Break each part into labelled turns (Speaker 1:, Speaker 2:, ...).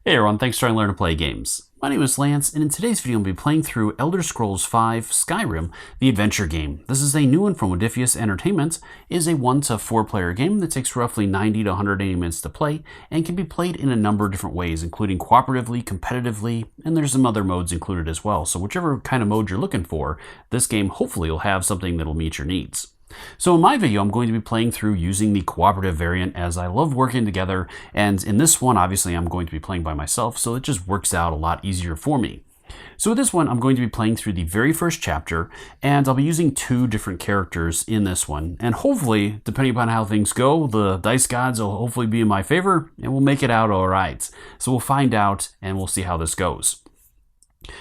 Speaker 1: Hey everyone, thanks for learning to play games. My name is Lance, and in today's video I'll be playing through Elder Scrolls V Skyrim, the adventure game. This is a new one from Modiphius Entertainment. It is a 1 to 4 player game that takes roughly 90 to 180 minutes to play and can be played in a number of different ways, including cooperatively, competitively, and there's some other modes included as well. So whichever kind of mode you're looking for, this game hopefully will have something that'll meet your needs. So in my video, I'm going to be playing through using the cooperative variant as I love working together, and in this one, obviously I'm going to be playing by myself, so it just works out a lot easier for me. So with this one, I'm going to be playing through the very first chapter, and I'll be using 2 different characters in this one, and hopefully, depending upon how things go, the dice gods will hopefully be in my favor, and we'll make it out alright. So we'll find out, and we'll see how this goes.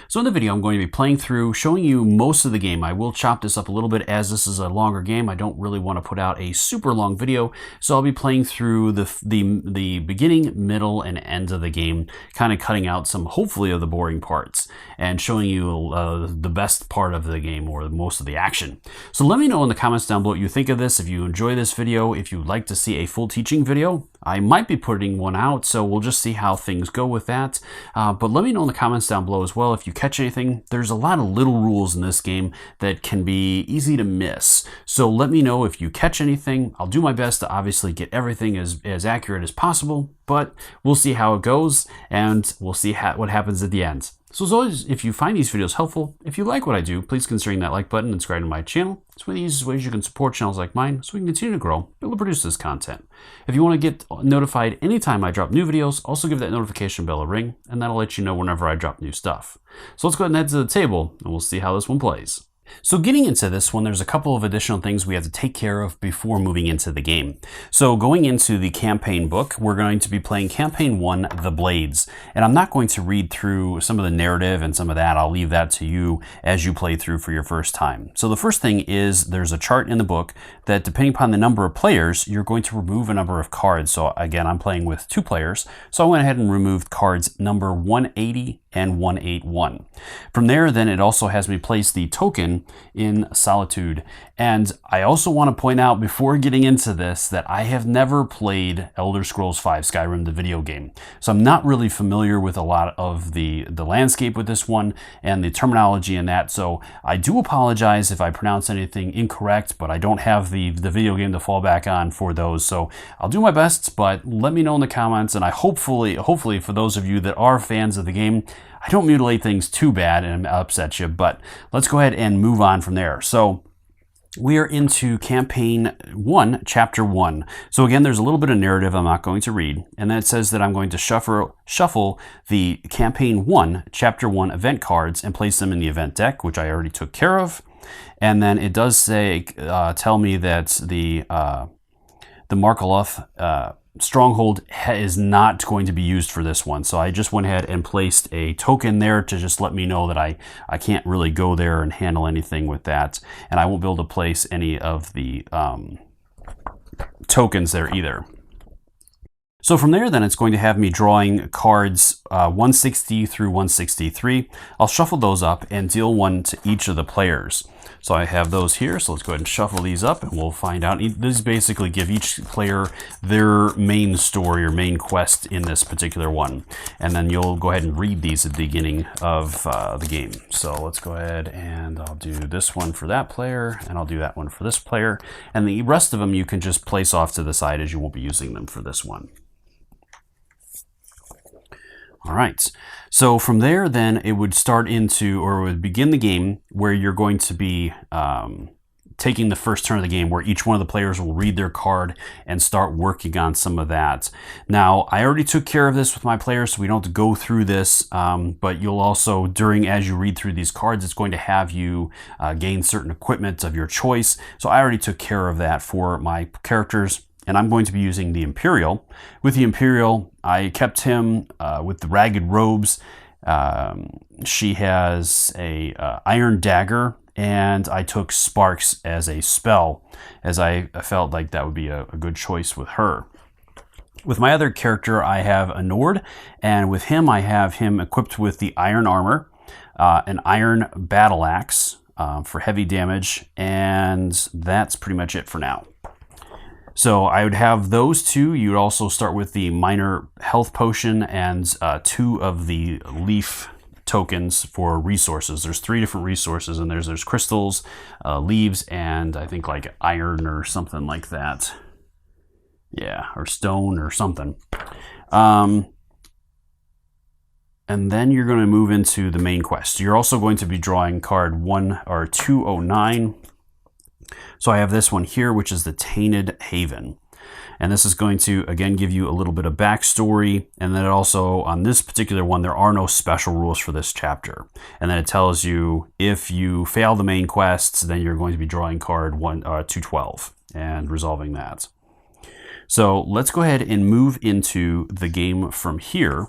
Speaker 1: So in the video, I'm going to be playing through, showing you most of the game. I will chop this up a little bit as this is a longer game. I don't really want to put out a super long video, so I'll be playing through the beginning, middle, and end of the game, kind of cutting out some, hopefully, of the boring parts, and showing you the best part of the game, or most of the action. So let me know in the comments down below what you think of this, if you enjoy this video, if you'd like to see a full teaching video. I might be putting one out, so we'll just see how things go with that. But let me know in the comments down below as well if you catch anything. There's a lot of little rules in this game that can be easy to miss. So let me know if you catch anything. I'll do my best to obviously get everything as accurate as possible, but we'll see how it goes, and we'll see what happens at the end. So as always, if you find these videos helpful, if you like what I do, please consider hitting that like button and subscribing to my channel. It's one of the easiest ways you can support channels like mine so we can continue to grow, be able to produce this content. If you want to get notified anytime I drop new videos, also give that notification bell a ring, and that'll let you know whenever I drop new stuff. So let's go ahead and head to the table, and we'll see how this one plays. So getting into this one, there's a couple of additional things we have to take care of before moving into the game. So going into the campaign book, we're going to be playing campaign 1, The Blades. And I'm not going to read through some of the narrative and some of that. I'll leave that to you as you play through for your first time. So the first thing is there's a chart in the book that depending upon the number of players, you're going to remove a number of cards. So again, I'm playing with 2 players. So I went ahead and removed cards number 180 and 181. From there, then it also has me place the token in solitude. And I also want to point out before getting into this that I have never played Elder Scrolls V Skyrim, the video game. So I'm not really familiar with a lot of the landscape with this one and the terminology in that. So I do apologize if I pronounce anything incorrect, but I don't have the video game to fall back on for those. So I'll do my best, but let me know in the comments, and I hopefully for those of you that are fans of the game, I don't mutilate things too bad and upset you, but let's go ahead and move on from there. So we are into campaign 1, chapter 1. So again, there's a little bit of narrative I'm not going to read, and then it says that I'm going to shuffle the campaign 1, chapter 1 event cards and place them in the event deck, which I already took care of. And then it does say, tell me that the Markaloth Stronghold is not going to be used for this one. So I just went ahead and placed a token there to just let me know that I can't really go there and handle anything with that. And I won't be able to place any of the tokens there either. So from there, then, it's going to have me drawing cards 160 through 163. I'll shuffle those up and deal 1 to each of the players. So I have those here, so let's go ahead and shuffle these up, and we'll find out. These basically give each player their main story or main quest in this particular one. And then you'll go ahead and read these at the beginning of the game. So let's go ahead and I'll do this one for that player, and I'll do that one for this player. And the rest of them you can just place off to the side as you won't be using them for this one. All right, so from there, then it would start into, or it would begin the game where you're going to be taking the first turn of the game, where each one of the players will read their card and start working on some of that. Now, I already took care of this with my players, so we don't have to go through this, but you'll also, as you read through these cards, it's going to have you gain certain equipment of your choice. So I already took care of that for my characters. And I'm going to be using the Imperial. With the Imperial, I kept him with the ragged robes. She has a iron dagger, and I took Sparks as a spell, as I felt like that would be a good choice with her. With my other character, I have a Nord, and with him, I have him equipped with the iron armor, an iron battle axe for heavy damage, and that's pretty much it for now. So I would have those two. You would also start with the minor health potion and 2 of the leaf tokens for resources. There's 3 different resources, and there's crystals, leaves, and I think like iron or something like that. Yeah, or stone or something. And then you're going to move into the main quest. You're also going to be drawing card 209. So I have this one here, which is the Tainted Haven. And this is going to, again, give you a little bit of backstory. And then it also, on this particular one, there are no special rules for this chapter. And then it tells you if you fail the main quests, then you're going to be drawing card 212 and resolving that. So let's go ahead and move into the game from here.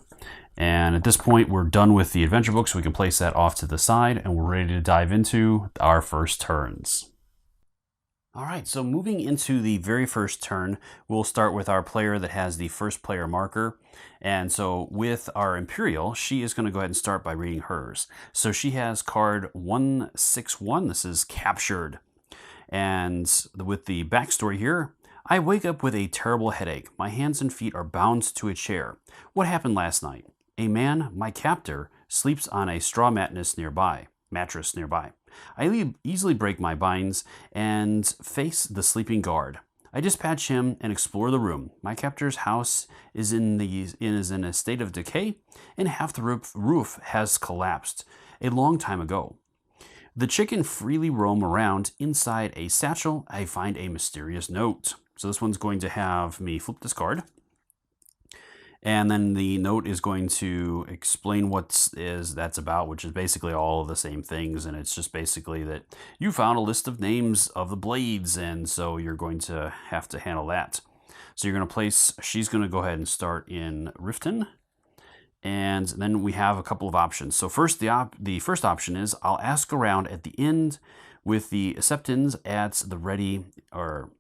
Speaker 1: And at this point, we're done with the adventure book, so we can place that off to the side, and we're ready to dive into our first turns. All right, so moving into the very first turn, we'll start with our player that has the first player marker. And so with our Imperial, she is going to go ahead and start by reading hers. So she has card 161. This is Captured. And with the backstory here, I wake up with a terrible headache. My hands and feet are bound to a chair. What happened last night? A man, my captor, sleeps on a straw mattress nearby. I easily break my binds and face the sleeping guard. I dispatch him and explore the room. My captor's house is in a state of decay, and half the roof has collapsed a long time ago. The chicken freely roam around. Inside a satchel, I find a mysterious note. So this one's going to have me flip this card. And then the note is going to explain what that's about, which is basically all of the same things. And it's just basically that you found a list of names of the blades, and so you're going to have to handle that. So you're going to place, she's going to go ahead and start in Riften. And then we have a couple of options. So first, the first option is I'll ask around at the end with the Septons at the ready, or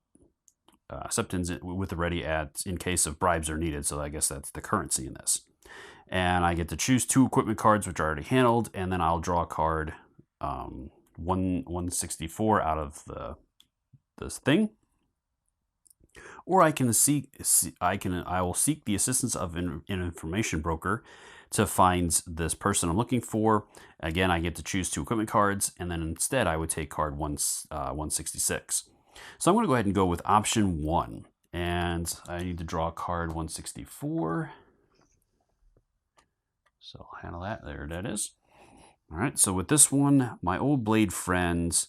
Speaker 1: Septons with the ready in case of bribes are needed. So I guess that's the currency in this. And I get to choose 2 equipment cards, which are already handled, and then I'll draw a card 164 out of this thing. Or I will seek the assistance of an information broker to find this person I'm looking for. Again, I get to choose 2 equipment cards, and then instead I would take card 166. So I'm going to go ahead and go with option 1, and I need to draw card 164. So I'll handle that. There that is. All right, so with this one, my old blade friend,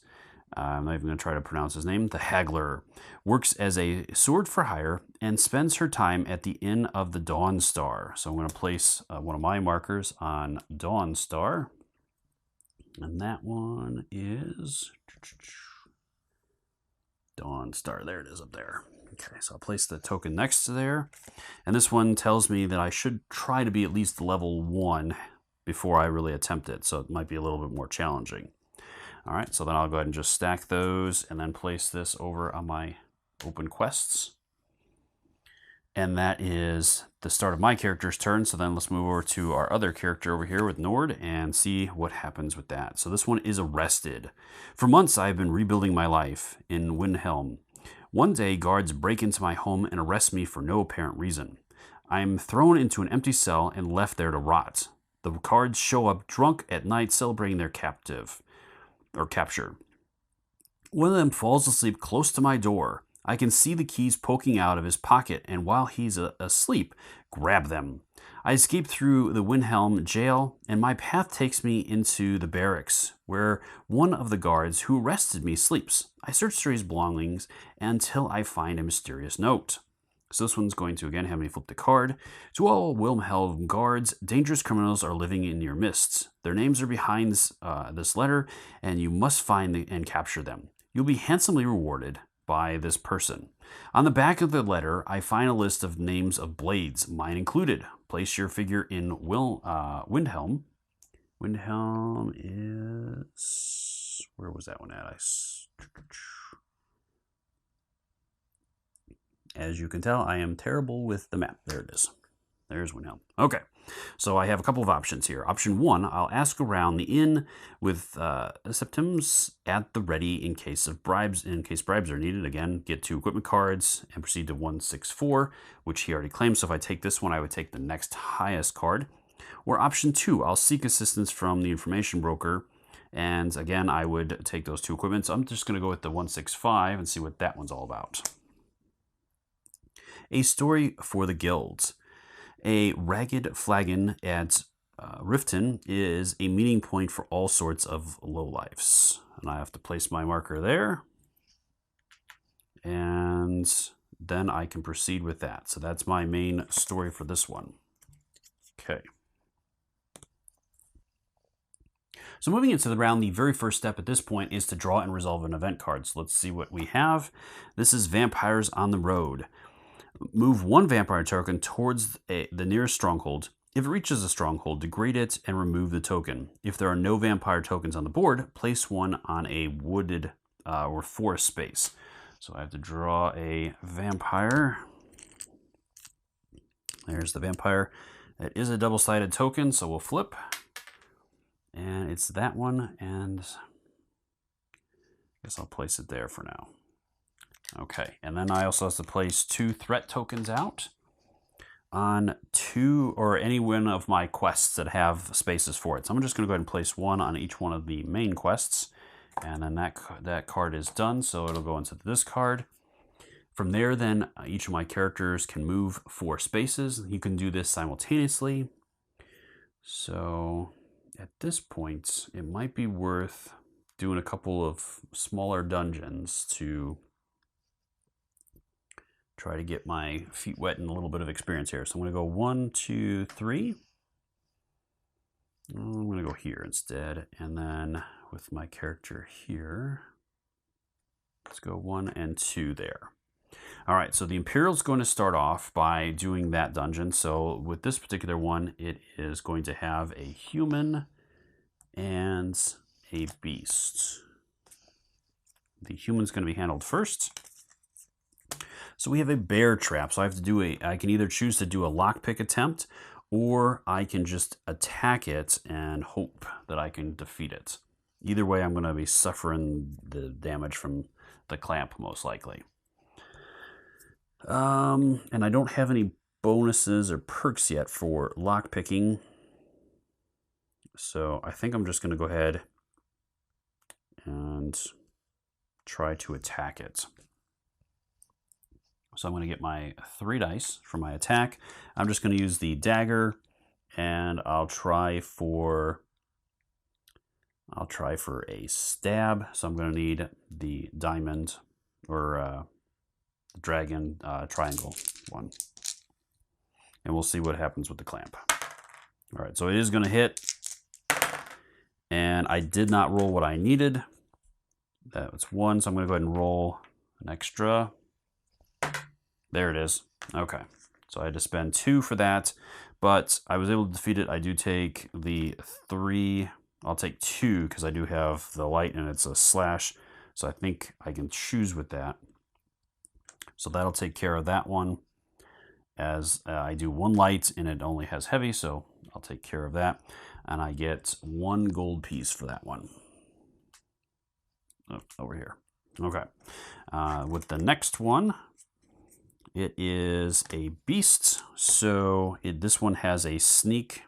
Speaker 1: I'm not even going to try to pronounce his name, the Haggler, works as a sword for hire and spends her time at the Inn of the Dawn Star. So I'm going to place one of my markers on Dawn Star, and that one is Dawn Star. There it is up there. Okay, so I'll place the token next to there. And this one tells me that I should try to be at least level 1 before I really attempt it. So it might be a little bit more challenging. All right, so then I'll go ahead and just stack those and then place this over on my open quests. And that is the start of my character's turn. So then let's move over to our other character over here with Nord and see what happens with that. So this one is arrested. For months, I've been rebuilding my life in Windhelm. One day, guards break into my home and arrest me for no apparent reason. I'm thrown into an empty cell and left there to rot. The guards show up drunk at night celebrating their capture. One of them falls asleep close to my door. I can see the keys poking out of his pocket, and while he's asleep, grab them. I escape through the Windhelm jail, and my path takes me into the barracks, where one of the guards who arrested me sleeps. I search through his belongings until I find a mysterious note. So this one's going to, again, have me flip the card. To all Windhelm guards, dangerous criminals are living in your midst. Their names are behind this letter, and you must find and capture them. You'll be handsomely rewarded by this person. On the back of the letter, I find a list of names of blades, mine included. Place your figure in Windhelm. Windhelm is... Where was that one at? As you can tell, I am terrible with the map. There it is. There's Windhelm. Okay, so I have a couple of options here. Option 1, I'll ask around the inn with septims at the ready in case bribes are needed. Again, get 2 equipment cards and proceed to 164, which he already claimed. So if I take this one, I would take the next highest card. Or option 2, I'll seek assistance from the information broker. And again, I would take those 2 equipments. I'm just going to go with the 165 and see what that one's all about. A story for the guilds. A ragged flagon at Riften is a meeting point for all sorts of lowlifes. And I have to place my marker there. And then I can proceed with that. So that's my main story for this one. Okay. So moving into the round, the very first step at this point is to draw and resolve an event card. So let's see what we have. This is Vampires on the Road. Move 1 vampire token towards the nearest stronghold. If it reaches a stronghold, degrade it and remove the token. If there are no vampire tokens on the board, place 1 on a wooded or forest space. So I have to draw a vampire. There's the vampire. It is a double-sided token, so we'll flip. And it's that one, and I guess I'll place it there for now. Okay, and then I also have to place 2 threat tokens out on 2 or any one of my quests that have spaces for it. So I'm just going to go ahead and place 1 on each one of the main quests, and then that card is done, so it'll go into this card. From there, then, each of my characters can move 4 spaces. You can do this simultaneously. So at this point, it might be worth doing a couple of smaller dungeons to try to get my feet wet and a little bit of experience here. So I'm going to go 1, 2, 3. I'm going to go here instead. And then with my character here, let's go 1 and 2 there. All right, so the Imperial's going to start off by doing that dungeon. So with this particular one, it is going to have a human and a beast. The human's going to be handled first. So we have a bear trap. So I have to I can either choose to do a lockpick attempt, or I can just attack it and hope that I can defeat it. Either way, I'm going to be suffering the damage from the clamp, most likely. And I don't have any bonuses or perks yet for lockpicking. So I think I'm just going to go ahead and try to attack it. So I'm going to get my 3 dice for my attack. I'm just going to use the dagger, and I'll try for a stab. So I'm going to need the diamond or dragon triangle one, and we'll see what happens with the clamp. All right, so it is going to hit, and I did not roll what I needed. That was 1, so I'm going to go ahead and roll an extra. There it is. Okay, so I had to spend 2 for that, but I was able to defeat it. I do take the 3. I'll take 2 because I do have the light and it's a slash, so I think I can choose with that. So that'll take care of that one, as I do 1 light and it only has heavy, so I'll take care of that. And I get 1 gold piece for that one. Oh, over here. Okay. With the next one, it is a beast. So this one has a sneak,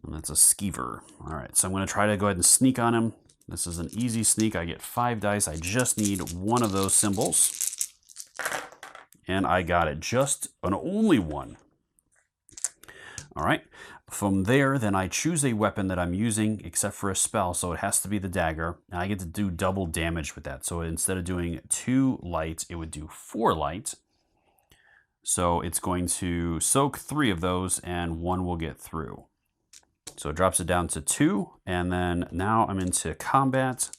Speaker 1: and that's a skeever. All right, so I'm going to try to go ahead and sneak on him. This is an easy sneak. I get 5 dice. I just need 1 of those symbols. And I got it. Just an only 1. All right. From there, then I choose a weapon that I'm using, except for a spell. So it has to be the dagger. And I get to do double damage with that. So instead of doing 2 light, it would do 4 light. So it's going to soak 3 of those, and 1 will get through. So it drops it down to 2, and then now I'm into combat.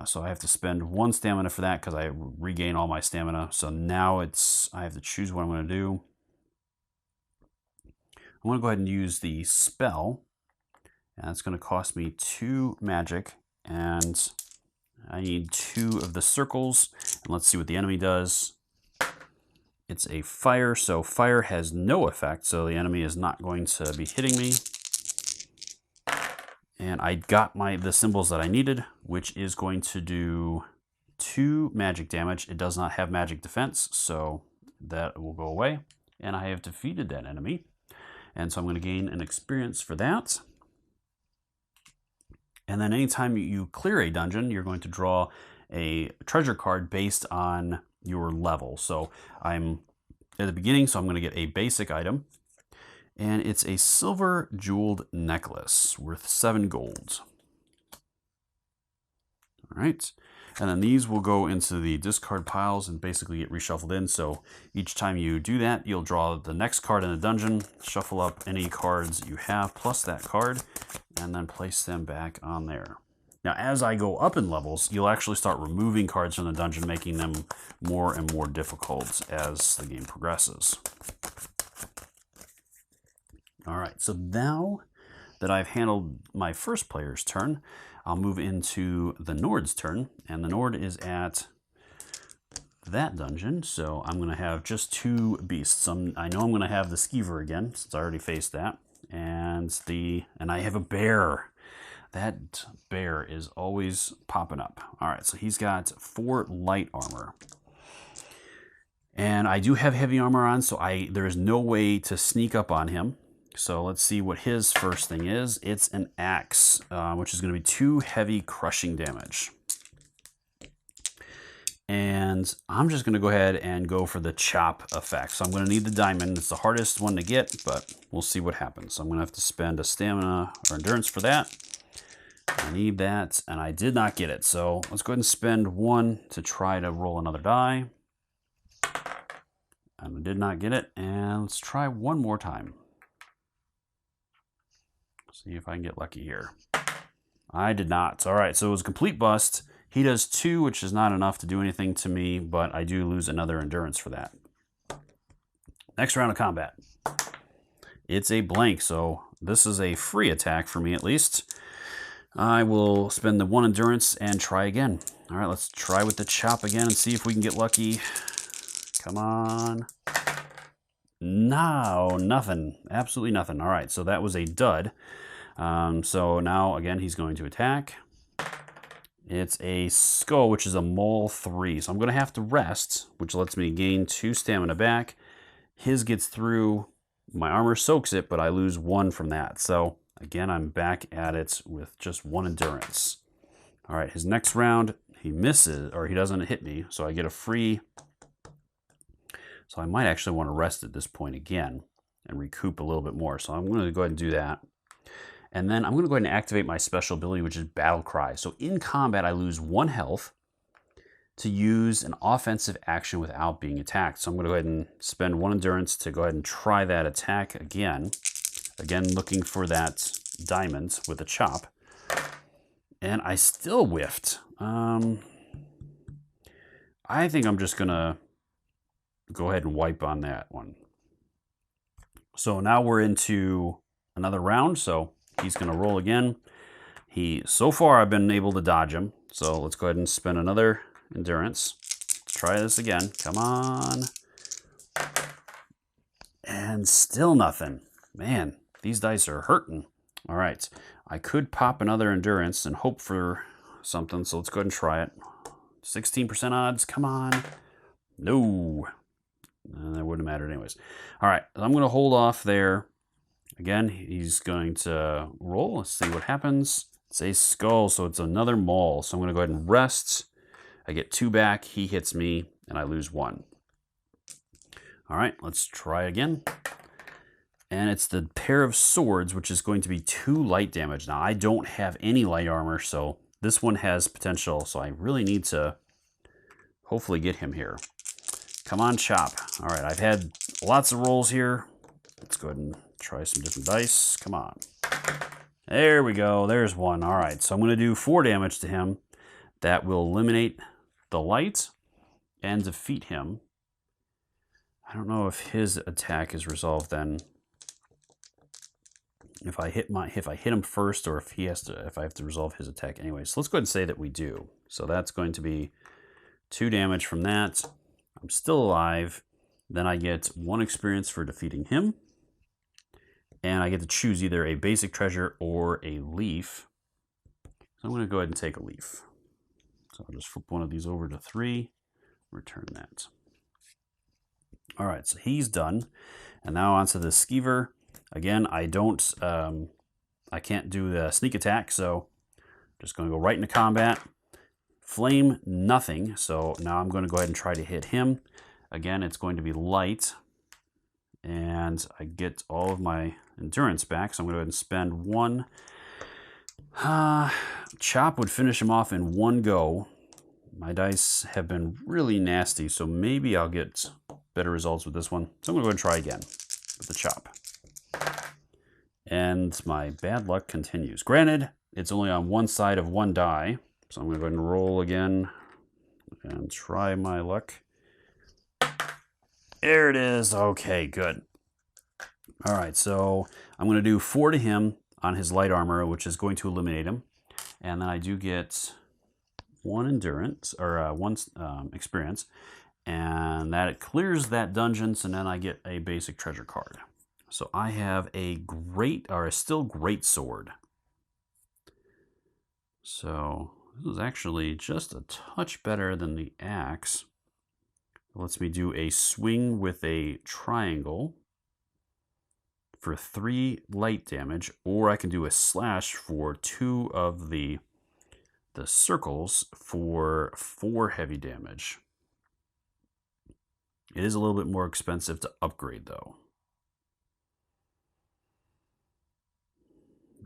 Speaker 1: So I have to spend 1 stamina for that because I regain all my stamina. So now I have to choose what I'm going to do. I'm going to go ahead and use the spell, and it's going to cost me 2 magic, and I need 2 of the circles. And let's see what the enemy does. It's a fire, so fire has no effect, so the enemy is not going to be hitting me. And I got the symbols that I needed, which is going to do 2 magic damage. It does not have magic defense, so that will go away. And I have defeated that enemy. And so I'm going to gain an experience for that. And then anytime you clear a dungeon, you're going to draw a treasure card based on your level. So I'm at the beginning, so I'm going to get a basic item. And it's a silver jeweled necklace worth 7 gold. All right. And then these will go into the discard piles and basically get reshuffled in. So each time you do that, you'll draw the next card in the dungeon, shuffle up any cards you have plus that card, and then place them back on there. Now, as I go up in levels, you'll actually start removing cards from the dungeon, making them more and more difficult as the game progresses. All right, so now that I've handled my first player's turn, I'll move into the Nord's turn, and the Nord is at that dungeon, so I'm going to have just 2 beasts. I know I'm going to have the Skeever again, since I already faced that, and I have a bear. That bear is always popping up. All right, so he's got 4 light armor. And I do have heavy armor on, so there is no way to sneak up on him. So let's see what his first thing is. It's an axe, which is going to be 2 heavy crushing damage. And I'm just going to go ahead and go for the chop effect. So I'm going to need the diamond. It's the hardest one to get, but we'll see what happens. So I'm going to have to spend a stamina or endurance for that. I need that, and I did not get it. So let's go ahead and spend 1 to try to roll another die. And I did not get it, and let's try 1 more time. See if I can get lucky here. I did not. All right, so it was a complete bust. He does 2, which is not enough to do anything to me, but I do lose another endurance for that. Next round of combat. It's a blank, so this is a free attack for me at least. I will spend the 1 endurance and try again. All right, let's try with the chop again and see if we can get lucky. Come on. No, nothing. Absolutely nothing. All right, so that was a dud. So now, again, he's going to attack. It's a skull, which is a mole 3. So I'm going to have to rest, which lets me gain 2 stamina back. His gets through. My armor soaks it, but I lose 1 from that. So, again, I'm back at it with just 1 endurance. All right, his next round, he misses, or he doesn't hit me, so I get a free. So I might actually want to rest at this point again and recoup a little bit more. So I'm going to go ahead and do that. And then I'm going to go ahead and activate my special ability, which is Battle Cry. So in combat, I lose 1 health to use an offensive action without being attacked. So I'm going to go ahead and spend 1 endurance to go ahead and try that attack again. Again, looking for that diamond with a chop. And I still whiffed. I think I'm just going to go ahead and wipe on that one. So now we're into another round. So he's going to roll again. So far I've been able to dodge him. So let's go ahead and spend another endurance. Let's try this again. Come on. And still nothing. Man, these dice are hurting. All right. I could pop another endurance and hope for something. So let's go ahead and try it. 16% odds. Come on. No. That wouldn't have mattered anyways. All right. I'm going to hold off there. Again, he's going to roll. Let's see what happens. It's a skull, so it's another maul. So I'm going to go ahead and rest. I get 2 back. He hits me, and I lose 1. All right, let's try again. And it's the pair of swords, which is going to be 2 light damage. Now, I don't have any light armor, so this one has potential. So I really need to hopefully get him here. Come on, chop. All right, I've had lots of rolls here. Let's go ahead and try some different dice. Come on. There we go. There's 1. All right, so I'm going to do 4 damage to him. That will eliminate the light and defeat him. I don't know if his attack is resolved then. If I hit him first, or if I have to resolve his attack anyway. So let's go ahead and say that we do. So that's going to be 2 damage from that. I'm still alive. Then I get 1 experience for defeating him. And I get to choose either a basic treasure or a leaf. So I'm going to go ahead and take a leaf. So I'll just flip one of these over to 3, return that. All right, so he's done. And now onto the skeever. Again, I can't do the sneak attack, so I'm just going to go right into combat. Flame, nothing. So now I'm going to go ahead and try to hit him. Again, it's going to be light. And I get all of my endurance back, so I'm going to go ahead and spend 1. Chop would finish him off in 1 go. My dice have been really nasty, so maybe I'll get better results with this one. So I'm going to go ahead and try again with the chop. And my bad luck continues. Granted, it's only on one side of 1 die, so I'm going to go ahead and roll again and try my luck. There it is. Okay, good. All right, so I'm going to do 4 to him on his light armor, which is going to eliminate him. And then I do get 1 endurance, or 1 experience. And that clears that dungeon, so then I get a basic treasure card. So I have a still great sword. So this is actually just a touch better than the axe. It lets me do a swing with a triangle for 3 light damage, or I can do a slash for 2 of the circles for 4 heavy damage. It is a little bit more expensive to upgrade, though.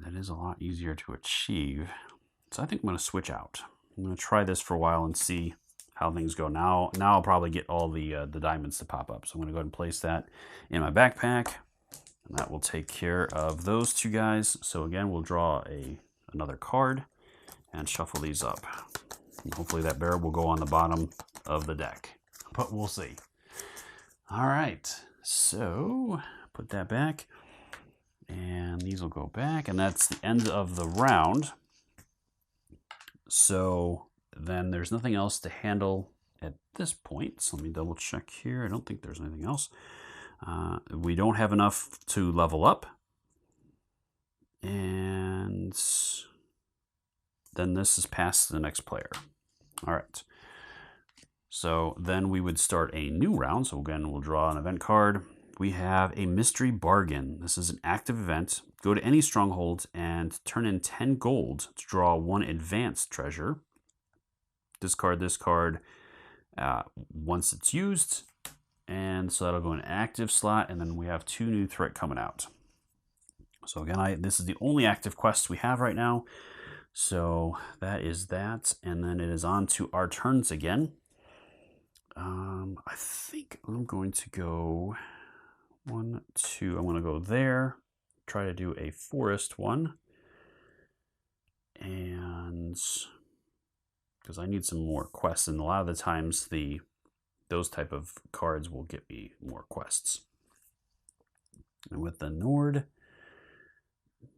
Speaker 1: That is a lot easier to achieve. So I think I'm going to switch out. I'm going to try this for a while and see how things go. Now I'll probably get all the diamonds to pop up. So I'm going to go ahead and place that in my backpack. And that will take care of those 2 guys. So again, we'll draw another card and shuffle these up. And hopefully that bear will go on the bottom of the deck. But we'll see. All right, so put that back, and these will go back, and that's the end of the round. So then there's nothing else to handle at this point. So let me double check here. I don't think there's anything else. We don't have enough to level up, and then this is past the next player. All right. So then we would start a new round. So again, we'll draw an event card. We have a mystery bargain. This is an active event. Go to any stronghold and turn in 10 gold to draw 1 advanced treasure. Discard this card once it's used. And so that'll go in an active slot. And then we have 2 new threat coming out. So again, this is the only active quest we have right now. So that is that. And then it is on to our turns again. I think I'm going to go 1, 2. I'm going to go there, try to do a forest one. And because I need some more quests, and a lot of the times those type of cards will get me more quests. And with the Nord,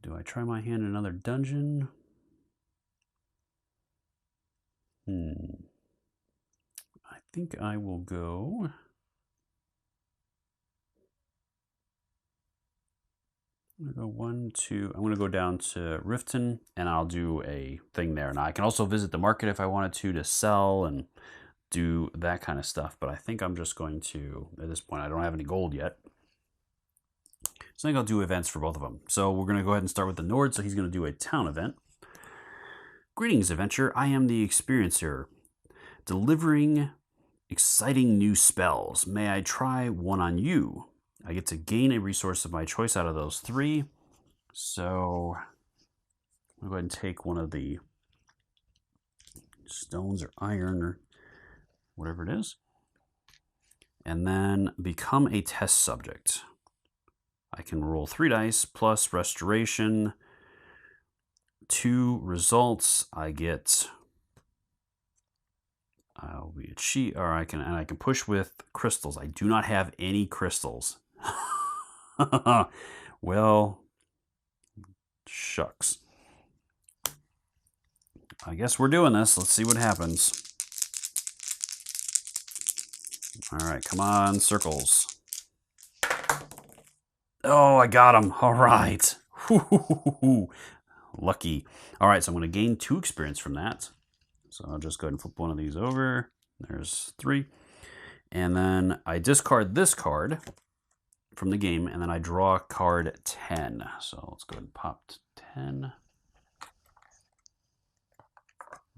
Speaker 1: do I try my hand in another dungeon? I think I will go. I'm going to go 1, 2. I'm going to go down to Riften, and I'll do a thing there. Now, I can also visit the market if I wanted to sell and do that kind of stuff. But I think I'm just going to, at this point, I don't have any gold yet. So I think I'll do events for both of them. So we're going to go ahead and start with the Nord. So he's going to do a town event. Greetings, adventure. I am the Experiencer, delivering exciting new spells. May I try one on you? I get to gain a resource of my choice out of those 3. So I'll go ahead and take one of the stones or iron or whatever it is. And then become a test subject. I can roll 3 dice plus restoration. 2 results. I get I'll be a cheat, or I can push with crystals. I do not have any crystals. Well, shucks. I guess we're doing this. Let's see what happens. All right, come on, circles. Oh, I got him. All right. Lucky. All right, so I'm going to gain 2 experience from that. So I'll just go ahead and flip one of these over. There's 3. And then I discard this card from the game, and then I draw card 10. So let's go ahead and pop 10.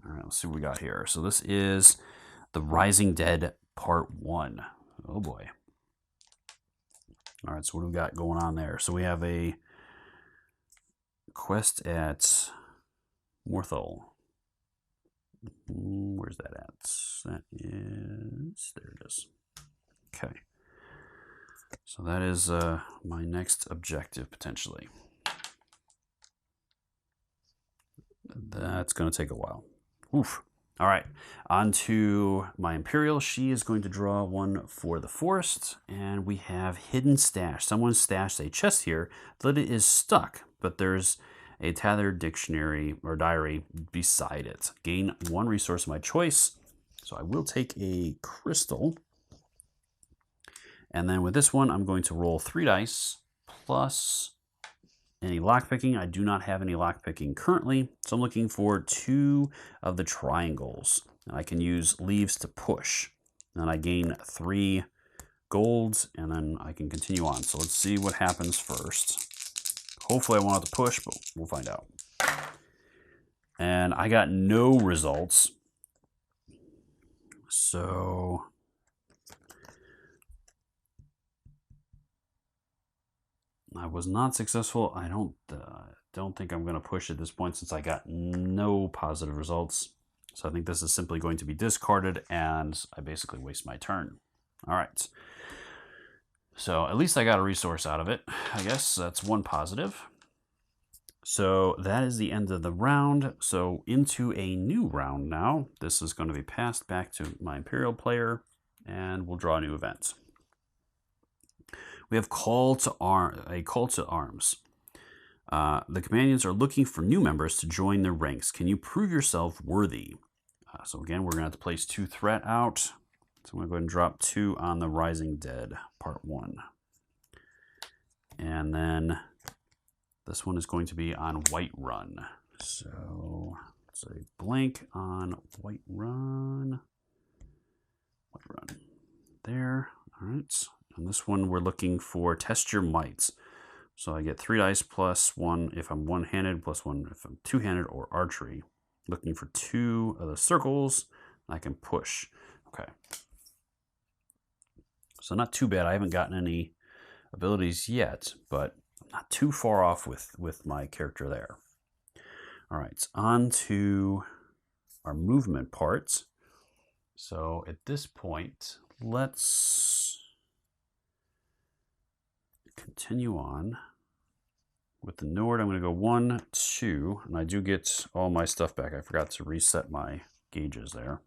Speaker 1: All right, let's see what we got here. So this is The Rising Dead Part 1. Oh boy. All right, so what do we got going on there? So we have a quest at Morthal. Where's that at? That is, there it is. Okay. So that is my next objective, potentially. That's going to take a while. Oof. All right, on to my Imperial. She is going to draw one for the forest, and we have Hidden Stash. Someone stashed a chest here that it is stuck, but there's a tethered dictionary or diary beside it. Gain 1 resource of my choice, so I will take a crystal. And then with this one, I'm going to roll 3 dice plus any lockpicking. I do not have any lockpicking currently, so I'm looking for 2 of the triangles. And I can use leaves to push. And I gain 3 golds, and then I can continue on. So let's see what happens first. Hopefully I won't have to push, but we'll find out. And I got no results. So I was not successful. I don't think I'm going to push at this point since I got no positive results. So I think this is simply going to be discarded, and I basically waste my turn. All right. So at least I got a resource out of it. I guess that's 1 positive. So that is the end of the round. So into a new round now. This is going to be passed back to my Imperial player, and we'll draw a new event. We have a call to arms. The companions are looking for new members to join their ranks. Can you prove yourself worthy? So again, we're going to have to place 2 threat out. So I'm going to go ahead and drop 2 on the Rising Dead, Part 1. And then this one is going to be on Whiterun. So let's say blank on Whiterun. Whiterun. There. All right. And this one we're looking for Test Your Mights. So I get 3 dice plus 1 if I'm one-handed, plus 1 if I'm two-handed or archery. Looking for 2 of the circles. I can push. Okay. So not too bad. I haven't gotten any abilities yet, but I'm not too far off with my character there. All right, on to our movement parts. So at this point, let's continue on with the Nord. I'm going to go 1, 2, and I do get all my stuff back. I forgot to reset my gauges there,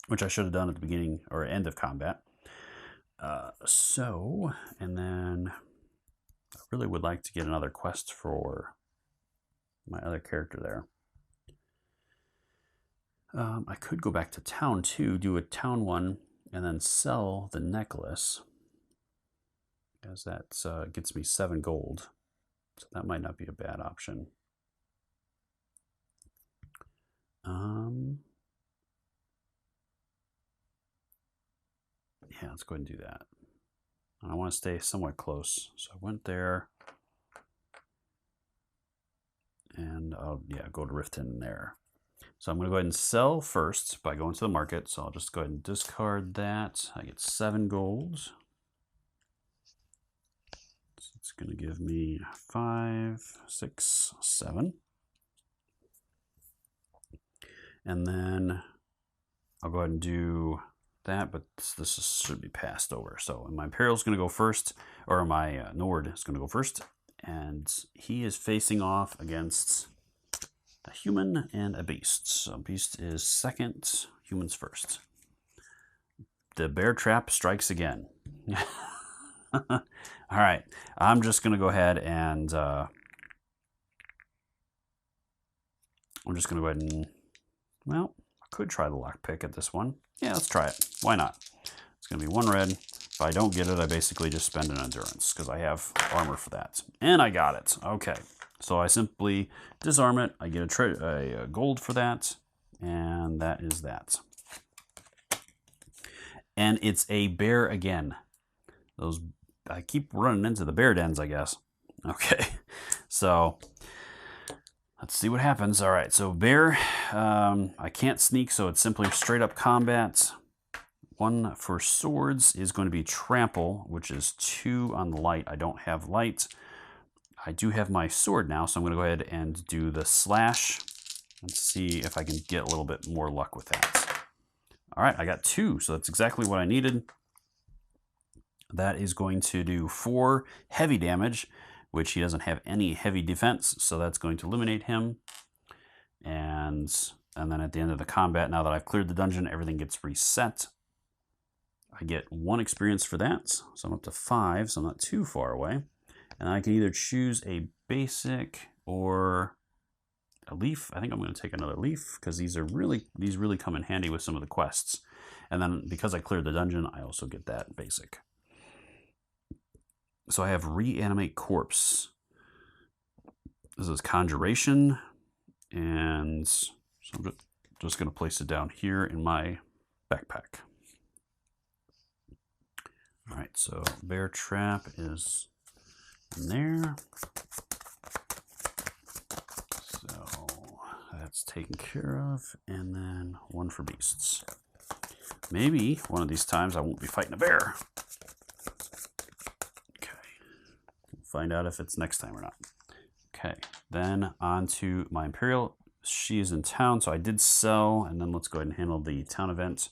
Speaker 1: which I should have done at the beginning or end of combat. And then I really would like to get another quest for my other character there. I could go back to town 2, do a town 1, and then sell the necklace, as that gets me 7 gold. So that might not be a bad option. Yeah, let's go ahead and do that. And I want to stay somewhat close. So I went there. And I'll go to Riften there. So I'm going to go ahead and sell first by going to the market. So I'll just go ahead and discard that. I get 7 gold. So it's going to give me 5, 6, 7. And then I'll go ahead and do that, but this should be passed over. So my Imperial is going to go first, or my Nord is going to go first, and he is facing off against a human and a beast. So beast is second, humans first. The bear trap strikes again. All right, I'm just going to go ahead and I'm just going to go ahead and, well, Could try the lockpick at this one. Yeah, let's try it. Why not? It's going to be 1 red. If I don't get it, I basically just spend an endurance because I have armor for that. And I got it. Okay. So I simply disarm it. I get a gold for that. And that is that. And it's a bear again. I keep running into the bear dens, I guess. Okay. So let's see what happens. All right. So bear, I can't sneak, so it's simply straight up combat. 1 for swords is going to be trample, which is 2 on the light. I don't have light. I do have my sword now, so I'm going to go ahead and do the slash and see if I can get a little bit more luck with that. All right, I got 2, so that's exactly what I needed. That is going to do 4 heavy damage, which he doesn't have any heavy defense, so that's going to eliminate him. And then at the end of the combat, now that I've cleared the dungeon, everything gets reset. I get 1 experience for that, so I'm up to 5, so I'm not too far away. And I can either choose a basic or a leaf. I think I'm going to take another leaf because these really come in handy with some of the quests. And then because I cleared the dungeon, I also get that basic. So I have reanimate corpse. This is conjuration, and so I'm just going to place it down here in my backpack. All right, so bear trap is in there. So that's taken care of, and then 1 for beasts. Maybe one of these times I won't be fighting a bear. Okay, we'll find out if it's next time or not. Okay, then on to my Imperial. She is in town, so I did sell, and then let's go ahead and handle the town event.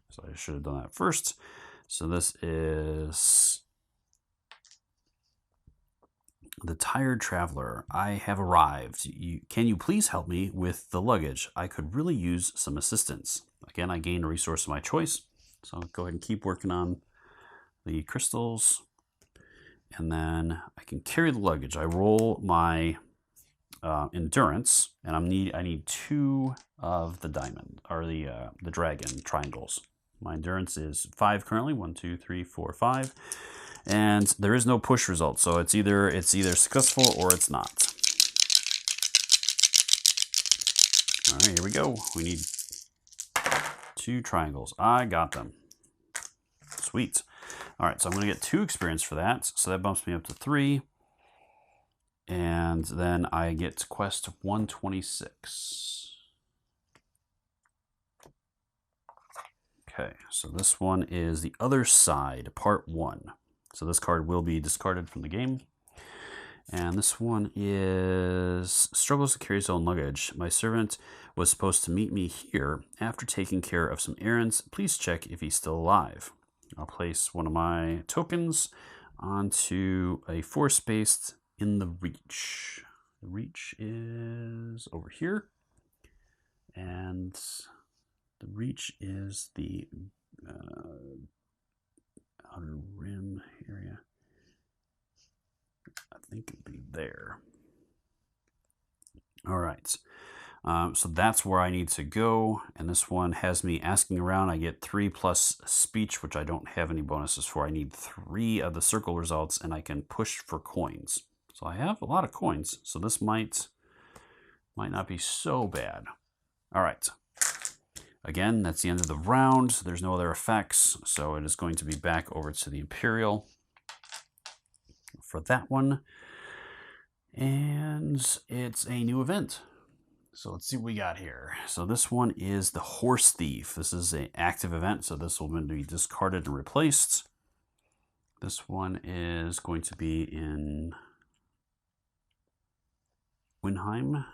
Speaker 1: So I should have done that first. So this is the tired traveler. I have arrived. Can you please help me with the luggage? I could really use some assistance. Again, I gained a resource of my choice. So I'll go ahead and keep working on the crystals. And then I can carry the luggage. I roll my endurance, and I need 2 of the diamond, or the dragon triangles. My endurance is 5 currently. 1, 2, 3, 4, 5. And there is no push result, so it's either successful or it's not. All right, here we go. We need 2 triangles. I got them. Sweet. All right, so I'm going to get 2 experience for that. So that bumps me up to 3. And then I get quest 126. Okay, so this one is the other side, part 1. So this card will be discarded from the game. And this one is struggles to carry his own luggage. My servant was supposed to meet me here after taking care of some errands. Please check if he's still alive. I'll place one of my tokens onto a 4-spaced in the reach. The reach is over here. And the reach is the outer rim area. I think it'll be there. All right. So that's where I need to go. And this one has me asking around. I get 3 plus speech, which I don't have any bonuses for. I need 3 of the circle results, and I can push for coins. So I have a lot of coins. So this might not be so bad. All right. Again, that's the end of the round. There's no other effects. So it is going to be back over to the Imperial for that one. And it's a new event. So let's see what we got here. So this one is the Horse Thief. This is an active event, so this will be discarded and replaced. This one is going to be in Windhelm.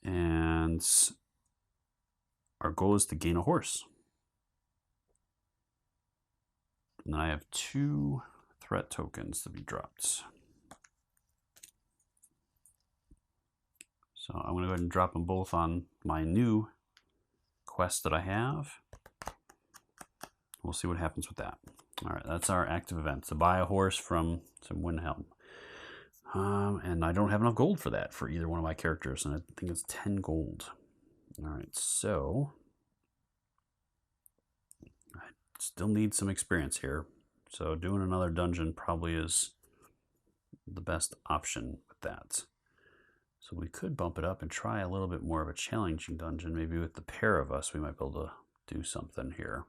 Speaker 1: And our goal is to gain a horse. And then I have 2 threat tokens to be dropped. So I'm going to go ahead and drop them both on my new quest that I have. We'll see what happens with that. All right, that's our active event. To buy a horse from Windhelm. And I don't have enough gold for that for either one of my characters, and I think it's 10 gold. All right, so I still need some experience here. So doing another dungeon probably is the best option with that. So we could bump it up and try a little bit more of a challenging dungeon. Maybe with the pair of us, we might be able to do something here.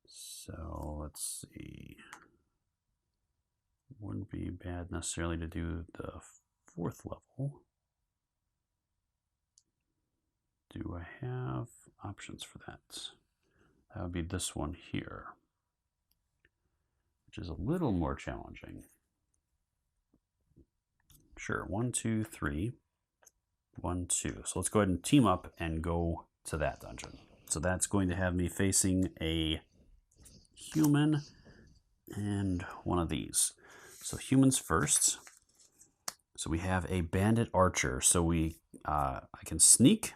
Speaker 1: So let's see. Wouldn't be bad necessarily to do the 4th level. Do I have options for that? That would be this one here, which is a little more challenging. Sure, 1, 2, 3, 1, 2. So let's go ahead and team up and go to that dungeon. So that's going to have me facing a human and one of these. So humans first. So we have a bandit archer. So I can sneak.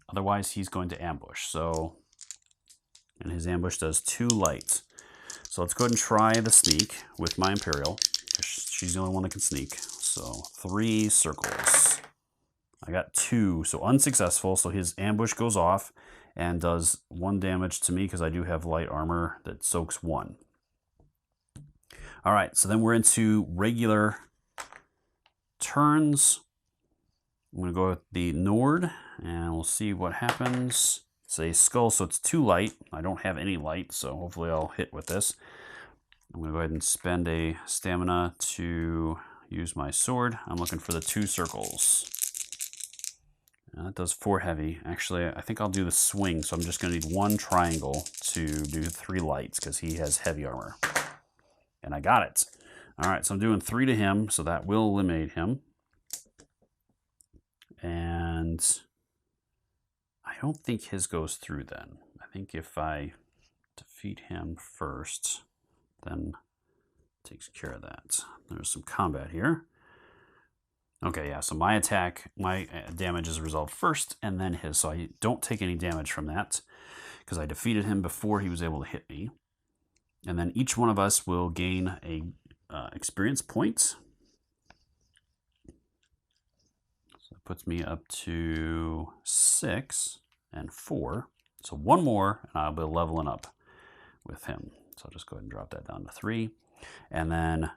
Speaker 1: Otherwise, he's going to ambush. So, and his ambush does 2 light. So let's go ahead and try the sneak with my Imperial. She's the only one that can sneak. So 3 circles. I got 2, so unsuccessful. So his ambush goes off and does 1 damage to me because I do have light armor that soaks 1. All right, so then we're into regular turns. I'm going to go with the Nord, and we'll see what happens. It's a skull, so it's 2 light. I don't have any light, so hopefully I'll hit with this. I'm going to go ahead and spend a stamina to use my sword. I'm looking for the 2 circles. That does 4 heavy. Actually, I think I'll do the swing, so I'm just going to need 1 triangle to do 3 lights because he has heavy armor. And I got it. All right, so I'm doing 3 to him, so that will eliminate him. And I don't think his goes through then. I think if I defeat him first, then it takes care of that. There's some combat here. Okay, yeah, so my attack, my damage is resolved first, and then his. So I don't take any damage from that because I defeated him before he was able to hit me. And then each one of us will gain a experience point. So that puts me up to 6 and 4. So 1 more, and I'll be leveling up with him. So I'll just go ahead and drop that down to 3. And then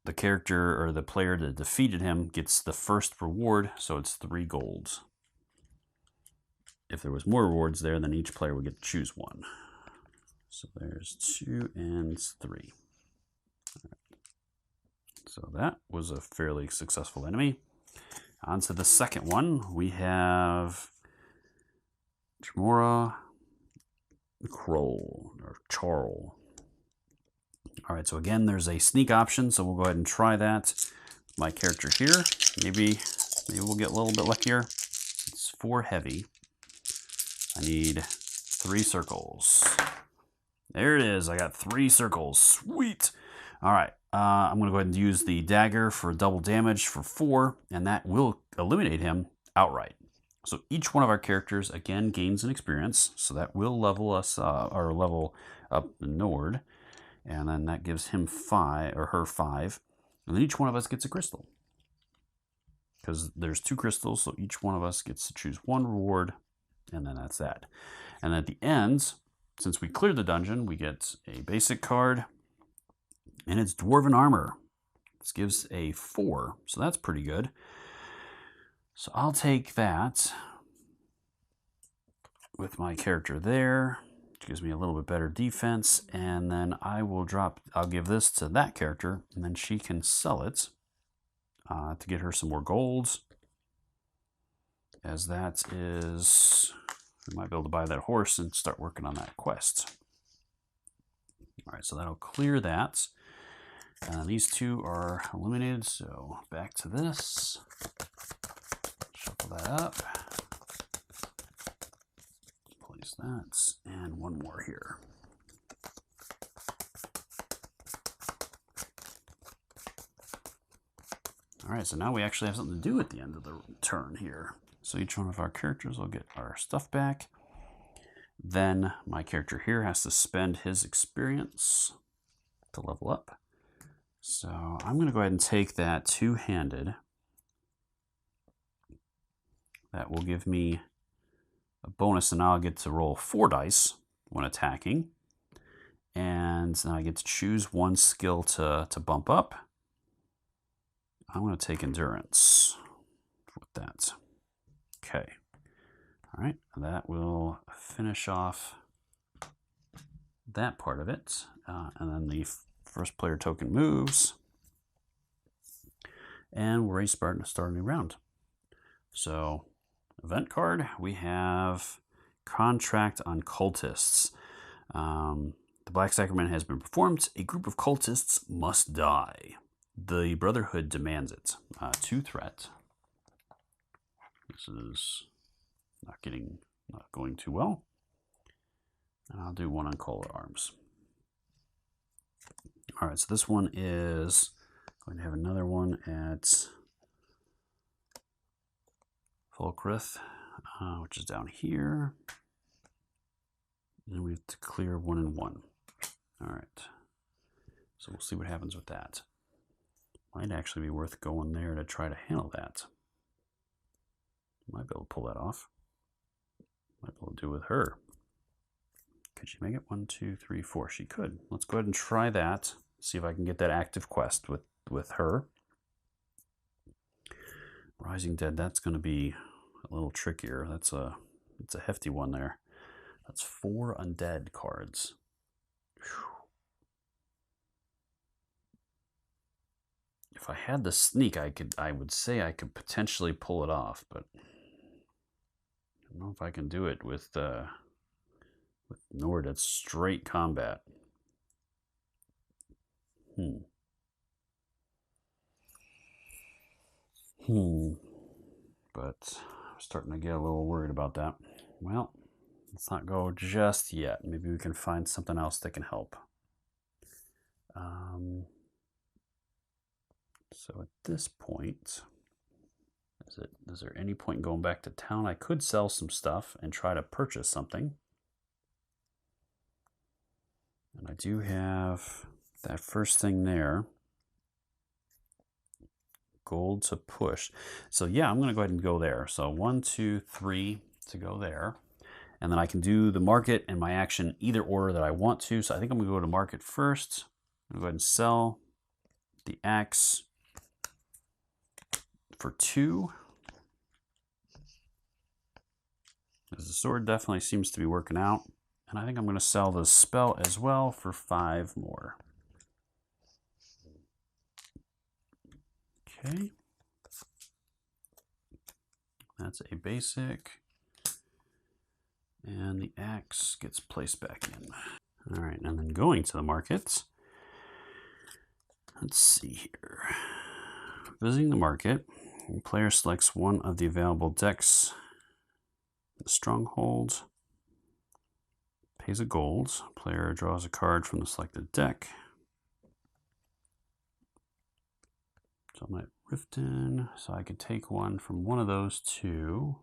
Speaker 1: the character or the player that defeated him gets the first reward, so it's 3 golds. If there was more rewards there, then each player would get to choose 1. So there's 2 and 3. Right. So that was a fairly successful enemy. On to the second one. We have Chamora Kroll or Charl. All right, so again, there's a sneak option, so we'll go ahead and try that. My character here, maybe we'll get a little bit luckier. It's 4 heavy. I need 3 circles. There it is. I got 3 circles. Sweet. All right, I'm going to go ahead and use the dagger for double damage for 4, and that will eliminate him outright. So each one of our characters, again, gains an experience, so that will level us, or level up the Nord. And then that gives him 5, or her 5. And then each one of us gets a crystal. Because there's 2 crystals, so each one of us gets to choose 1 reward. And then that's that. And at the end, since we cleared the dungeon, we get a basic card. And it's Dwarven Armor. This gives a 4, so that's pretty good. So I'll take that with my character there. Gives me a little bit better defense, and then I'll give this to that character, and then she can sell it to get her some more golds, as that is, we might be able to buy that horse and start working on that quest. All right, so that'll clear that. These 2 are eliminated, so back to this. Shuffle that up. That, and 1 more here. All right, so now we actually have something to do at the end of the turn here. So each one of our characters will get our stuff back. Then my character here has to spend his experience to level up. So I'm going to go ahead and take that two-handed. That will give me a bonus, and now I'll get to roll 4 dice when attacking. And now I get to choose one skill to bump up. I'm going to take endurance with that. Okay. All right, that will finish off that part of it. And then the first player token moves. And we're ready to start a new round. So, event card, we have Contract on Cultists. The Black Sacrament has been performed. A group of cultists must die. The Brotherhood demands it. 2 threat. This is not going too well. And I'll do 1 on Cola Arms. All right, so this one is going to have another one at Fulcrith, which is down here. And we have to clear 1 and 1. All right, so we'll see what happens with that. Might actually be worth going there to try to handle that. Might be able to pull that off. Might be able to do with her. Could she make it? 1, 2, 3, 4. She could. Let's go ahead and try that. See if I can get that active quest with her. Rising Dead, that's going to be a little trickier. It's a hefty one there. That's 4 undead cards. Whew. If I had the sneak, I would say I could potentially pull it off, but I don't know if I can do it with Nord. It's straight combat. But I'm starting to get a little worried about that. Well, let's not go just yet. Maybe we can find something else that can help. So at this point, is there any point in going back to town? I could sell some stuff and try to purchase something. And I do have that first thing there. Gold to push. So yeah, I'm going to go ahead and go there. So 1, 2, 3 to go there. And then I can do the market and my action either order that I want to. So I think I'm going to go to market first. I'm going to go ahead and sell the axe for 2. Because the sword definitely seems to be working out. And I think I'm going to sell the spell as well for 5 more. Okay. That's a basic. And the axe gets placed back in. All right, and then going to the markets. Let's see here. Visiting the market, the player selects one of the available decks. The stronghold. Pays a gold. Player draws a card from the selected deck. So I'm at Riften, so I could take one from one of those 2.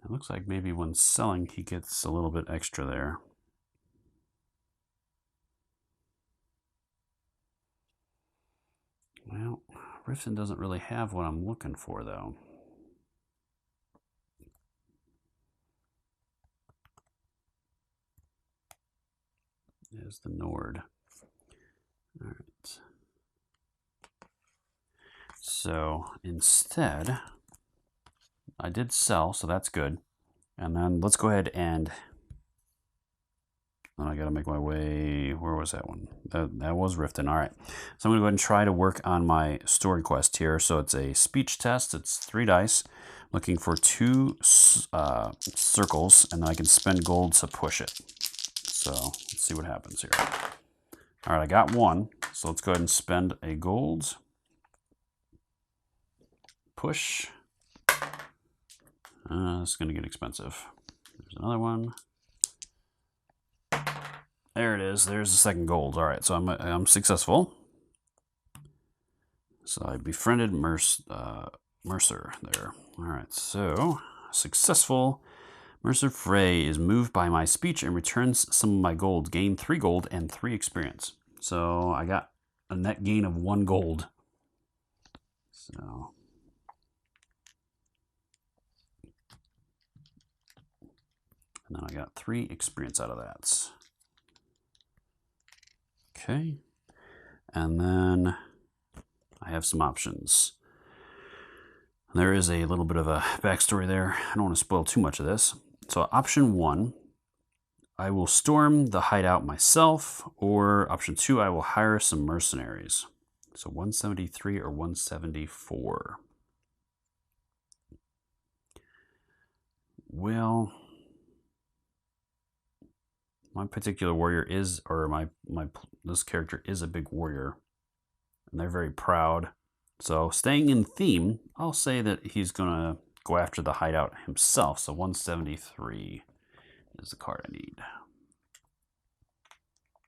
Speaker 1: It looks like maybe when selling, he gets a little bit extra there. Well, Riften doesn't really have what I'm looking for, though. There's the Nord. All right. So instead, I did sell, so that's good. And then let's go ahead and I got to make my way. Where was that one? That was Riften. All right. So I'm going to go ahead and try to work on my story quest here. So it's a speech test. It's 3 dice. Looking for 2 circles, and then I can spend gold to push it. So let's see what happens here. All right, I got 1. So let's go ahead and spend a gold. Push. It's going to get expensive. There's another one. There it is. There's the second gold. All right, so I'm successful. So I befriended Mercer there. All right, so successful. Mercer Frey is moved by my speech and returns some of my gold. Gain 3 gold and 3 experience. So I got a net gain of 1 gold. So and then I got 3 experience out of that. Okay. And then I have some options. There is a little bit of a backstory there. I don't want to spoil too much of this. So option 1, I will storm the hideout myself, or option 2, I will hire some mercenaries. So 173 or 174. Well, my particular warrior is, or this character is a big warrior, and they're very proud. So staying in theme, I'll say that he's going to go after the hideout himself. So 173 is the card I need.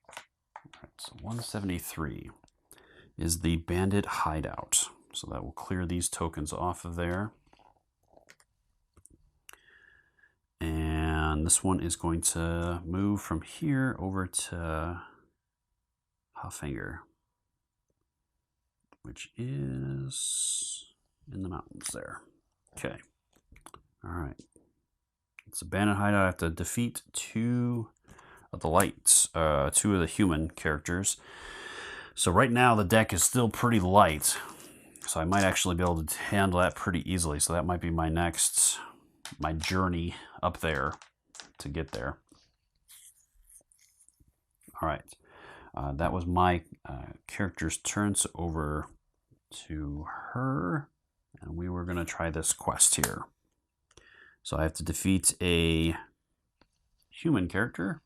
Speaker 1: All right, so 173 is the bandit hideout. So that will clear these tokens off of there. And this one is going to move from here over to Hoffinger, which is in the mountains there. Okay. All right. It's a bandit hideout. I have to defeat 2 of the lights, 2 of the human characters. So right now the deck is still pretty light. So I might actually be able to handle that pretty easily. So that might be my my journey up there to get there. All right. That was my character's turn. So over to her, and we were going to try this quest here. So I have to defeat a human character.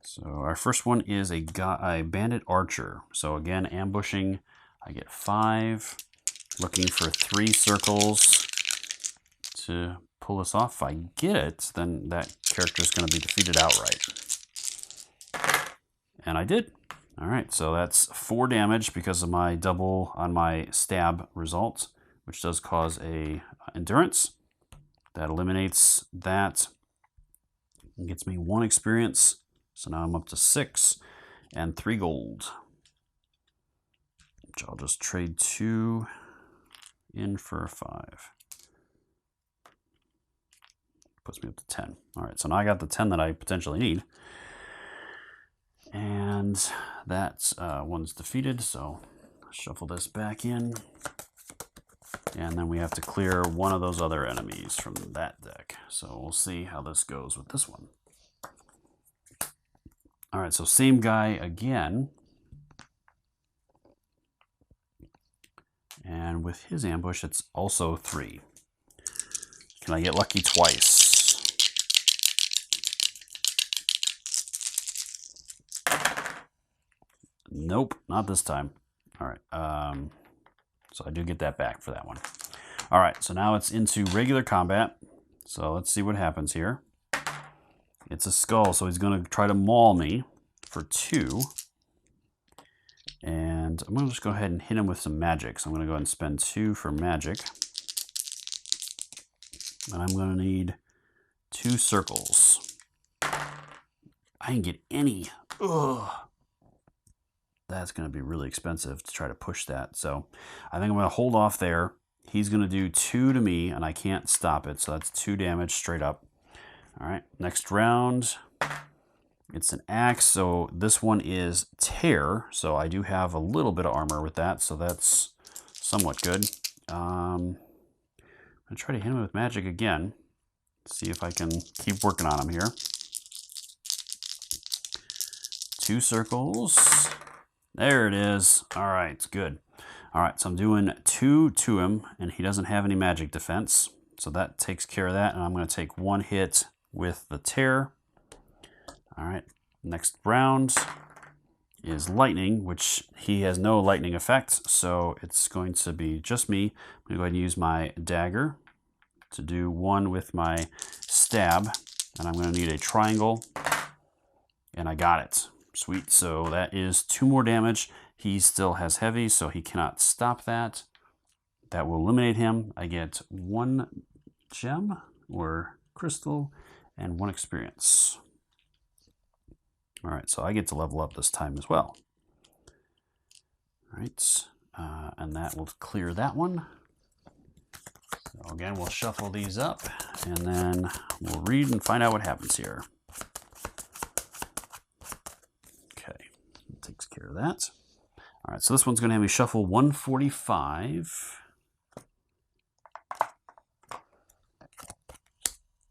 Speaker 1: So our first one is a bandit archer. So again, ambushing, I get 5, looking for 3 circles to pull this off. If I get it, then that character is going to be defeated outright. And I did. All right, so that's 4 damage because of my double on my stab result, which does cause a endurance. That eliminates that. It gets me 1 experience. So now I'm up to 6 and 3 gold. Which I'll just trade 2 in for 5. Puts me up to 10. All right, so now I got the 10 that I potentially need. And that one's defeated, so shuffle this back in. And then we have to clear one of those other enemies from that deck. So we'll see how this goes with this one. All right, so same guy again. And with his ambush, it's also 3. Can I get lucky twice? Nope, not this time. All right, so I do get that back for that one. All right, so now it's into regular combat. So let's see what happens here. It's a skull, so he's going to try to maul me for 2. And I'm going to just go ahead and hit him with some magic. So I'm going to go ahead and spend 2 for magic. And I'm going to need 2 circles. I didn't get any. Ugh. That's going to be really expensive to try to push that. So I think I'm going to hold off there. He's going to do 2 to me, and I can't stop it. So that's 2 damage straight up. All right, next round. It's an axe. So this one is tear. So I do have a little bit of armor with that. So that's somewhat good. I'm going to try to hit him with magic again. See if I can keep working on him here. 2 circles. There it is. All right, good. All right, so I'm doing 2 to him, and he doesn't have any magic defense. So that takes care of that, and I'm going to take 1 hit with the tear. All right, next round is lightning, which he has no lightning effect, so it's going to be just me. I'm going to go ahead and use my dagger to do 1 with my stab, and I'm going to need a triangle, and I got it. Sweet, so that is 2 more damage. He still has heavy, so he cannot stop that. That will eliminate him. I get 1 gem, or crystal, and 1 experience. All right, so I get to level up this time as well. All right, and that will clear that one. So again, we'll shuffle these up, and then we'll read and find out what happens here. Okay, that takes care of that. All right, so this one's going to have me shuffle 145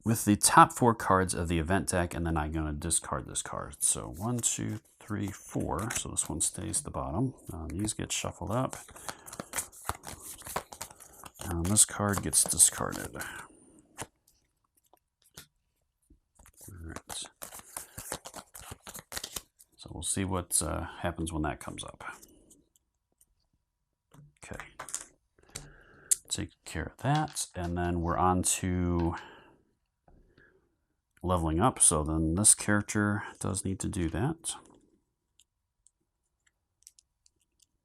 Speaker 1: with the top 4 cards of the event deck, and then I'm going to discard this card. So 1, 2, 3, 4. So this one stays at the bottom. These get shuffled up. And this card gets discarded. All right. So we'll see what happens when that comes up. Okay. Take care of that. And then we're on to leveling up. So then this character does need to do that.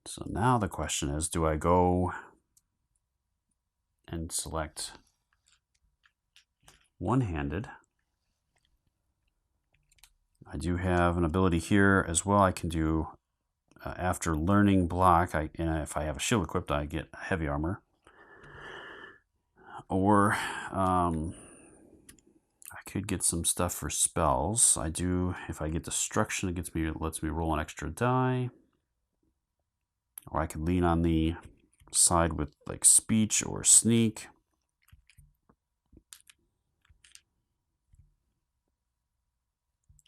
Speaker 1: So now the question is, do I go and select one-handed? I do have an ability here as well. I can do, after learning block, and if I have a shield equipped, I get heavy armor. Or I could get some stuff for spells. I do, if I get destruction, it lets me roll an extra die. Or I could lean on the side with like speech or sneak.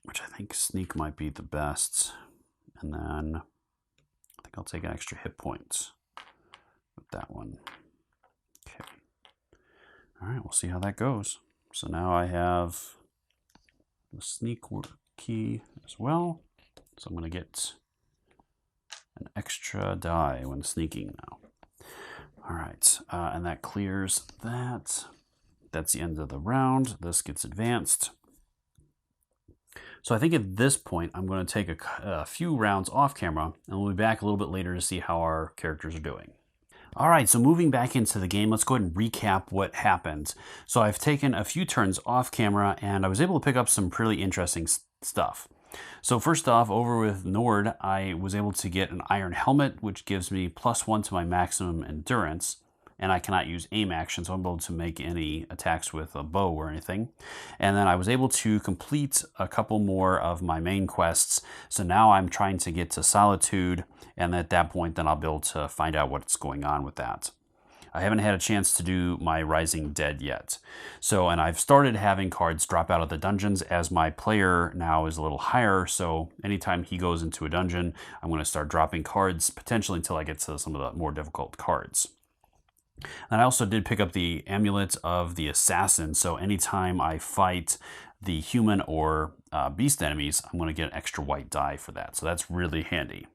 Speaker 1: Which I think sneak might be the best. And then I think I'll take an extra hit point with that one. Okay. All right, we'll see how that goes. So now I have the sneak key as well. So I'm going to get an extra die when sneaking now. All right, and that clears that. That's the end of the round. This gets advanced. So I think at this point, I'm going to take a few rounds off camera, and we'll be back a little bit later to see how our characters are doing. All right, so moving back into the game, let's go ahead and recap what happened. So I've taken a few turns off camera, and I was able to pick up some pretty interesting stuff. So first off, over with Nord, I was able to get an iron helmet, which gives me +1 to my maximum endurance, and I cannot use aim action, so I'm able to make any attacks with a bow or anything. And then I was able to complete a couple more of my main quests, so now I'm trying to get to Solitude, and at that point, then I'll be able to find out what's going on with that. I haven't had a chance to do my Rising Dead yet. So, and I've started having cards drop out of the dungeons as my player now is a little higher. So anytime he goes into a dungeon, I'm going to start dropping cards potentially until I get to some of the more difficult cards. And I also did pick up the Amulet of the Assassin. So anytime I fight the human or beast enemies, I'm going to get an extra white die for that. So that's really handy.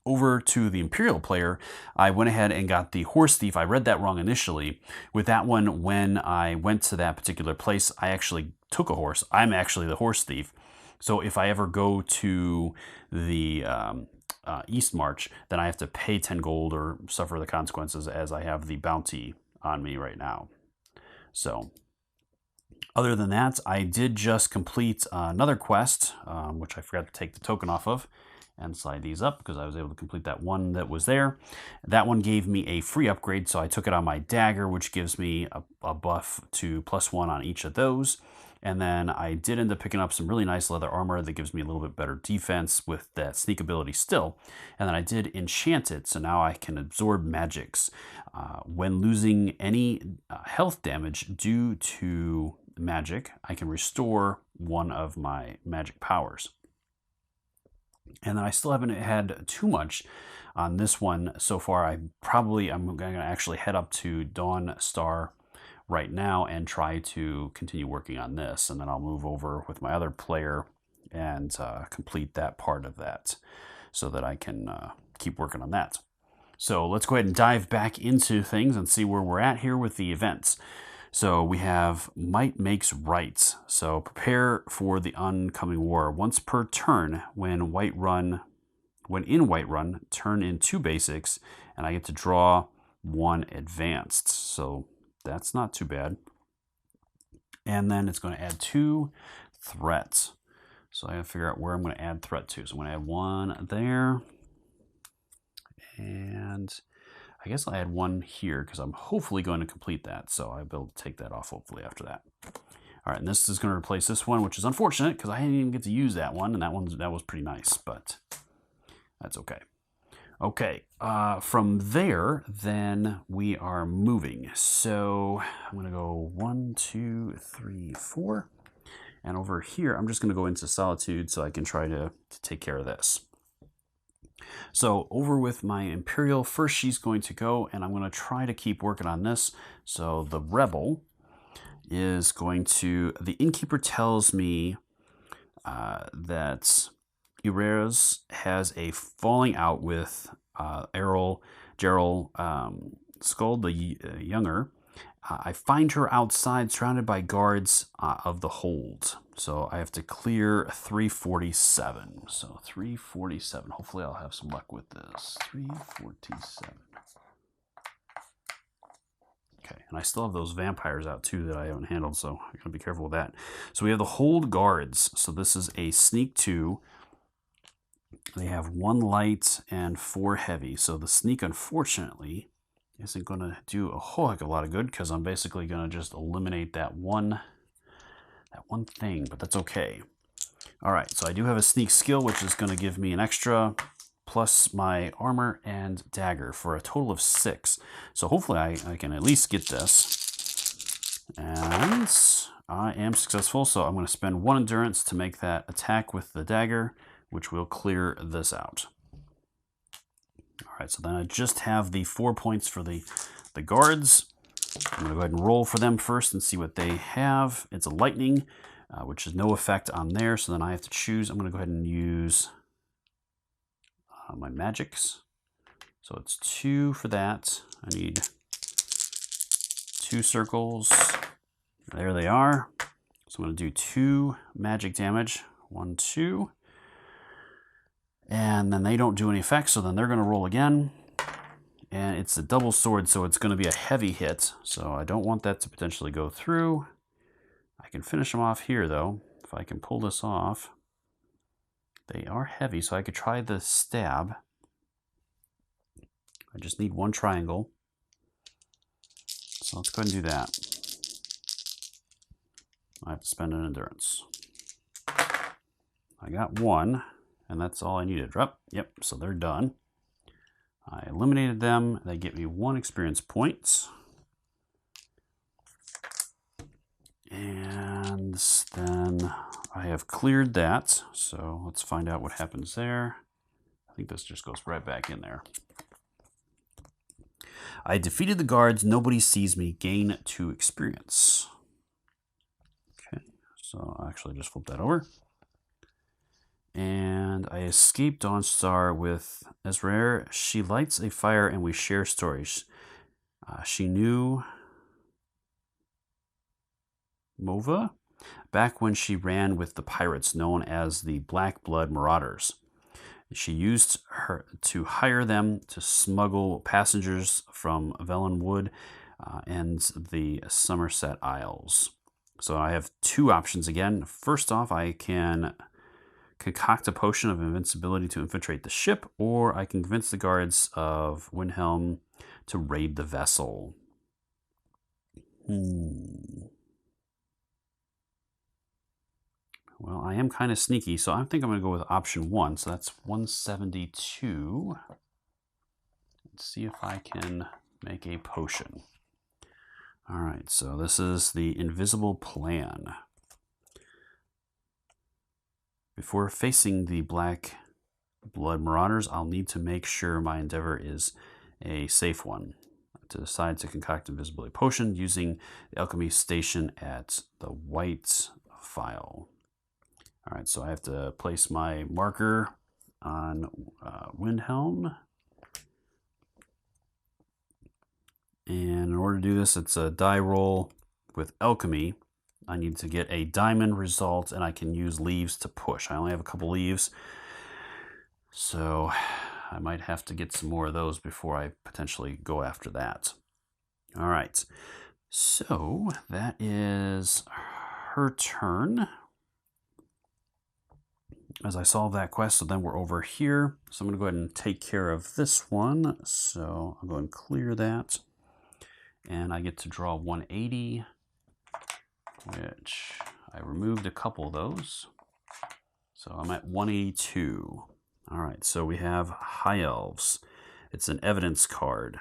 Speaker 1: Over to the Imperial player, I went ahead and got the Horse Thief. I read that wrong initially. With that one, when I went to that particular place, I actually took a horse. I'm actually the Horse Thief. So if I ever go to the East March, then I have to pay 10 gold or suffer the consequences as I have the bounty on me right now. So other than that, I did just complete another quest, which I forgot to take the token off of, and slide these up because I was able to complete that one that was there. That one gave me a free upgrade, so I took it on my dagger, which gives me a buff to +1 on each of those. And then I did end up picking up some really nice leather armor that gives me a little bit better defense with that sneak ability still. And then I did enchant it, so now I can absorb magics. When losing any health damage due to magic, I can restore one of my magic powers. And then I still haven't had too much on this one so far. I'm going to actually head up to Dawn Star right now and try to continue working on this. And then I'll move over with my other player and complete that part of that so that I can keep working on that. So let's go ahead and dive back into things and see where we're at here with the events. So we have Might Makes Right. So prepare for the oncoming war. Once per turn, when in Whiterun, turn in 2 basics, and I get to draw 1 advanced. So that's not too bad. And then it's going to add 2 threats. So I have to figure out where I'm going to add threat to. So I'm going to add 1 there. And I guess I'll add 1 here because I'm hopefully going to complete that. So I'll be able to take that off hopefully after that. All right, and this is going to replace this one, which is unfortunate because I didn't even get to use that one. And that was pretty nice, but that's okay. Okay, from there, then we are moving. So I'm going to go 1, 2, 3, 4. And over here, I'm just going to go into solitude so I can try to take care of this. So over with my Imperial, first she's going to go, and I'm going to try to keep working on this. So the Rebel is going to, the Innkeeper tells me that Angeriz has a falling out with Gerald Skull, the younger. I find her outside surrounded by guards of the hold. So I have to clear 347. So 347. Hopefully I'll have some luck with this. 347. Okay, and I still have those vampires out too that I haven't handled, so I gotta be careful with that. So we have the hold guards. So this is a sneak 2. They have 1 light and 4 heavy. So the sneak, unfortunately, isn't going to do a whole heck of a lot of good because I'm basically going to just eliminate that one thing, but that's okay. All right, so I do have a sneak skill, which is going to give me an extra plus my armor and dagger for a total of 6. So hopefully I can at least get this. And I am successful, so I'm going to spend 1 endurance to make that attack with the dagger, which will clear this out. All right, so then I just have the 4 points for the guards. I'm going to go ahead and roll for them first and see what they have. It's a lightning, which is no effect on there, so then I have to choose. I'm going to go ahead and use my magics. So it's 2 for that. I need 2 circles. There they are. So I'm going to do 2 magic damage. 1, 2. And then they don't do any effects, so then they're going to roll again. And it's a double sword, so it's going to be a heavy hit. So I don't want that to potentially go through. I can finish them off here, though, if I can pull this off. They are heavy, so I could try the stab. I just need 1 triangle. So let's go ahead and do that. I have to spend an endurance. I got 1. And that's all I needed. Yep, so they're done. I eliminated them. They get me 1 experience point. And then I have cleared that. So let's find out what happens there. I think this just goes right back in there. I defeated the guards. Nobody sees me. Gain 2 experience. Okay, so I'll actually just flip that over. And I escaped Dawnstar with Ezrair. She lights a fire and we share stories. She knew Mova back when she ran with the pirates known as the Black Blood Marauders. She used her to hire them to smuggle passengers from Velenwood and the Somerset Isles. So I have 2 options again. First off, I can concoct a potion of invincibility to infiltrate the ship, or I can convince the guards of Windhelm to raid the vessel. Well, I am kind of sneaky, so I think I'm going to go with option 1. So that's 172. Let's see if I can make a potion. All right, so this is the invisible plan. Before facing the Black Blood Marauders, I'll need to make sure my endeavor is a safe one. To decide to concoct invisibility potion using the alchemy station at the White File. All right, so I have to place my marker on Windhelm. And in order to do this, it's a die roll with alchemy. I need to get a diamond result, and I can use leaves to push. I only have a couple leaves, so I might have to get some more of those before I potentially go after that. All right, so that is her turn. As I solve that quest, so then we're over here. So I'm going to go ahead and take care of this one. So I'll go and clear that. And I get to draw 180, which I removed a couple of those. So I'm at 182. All right, so we have High Elves. It's an evidence card.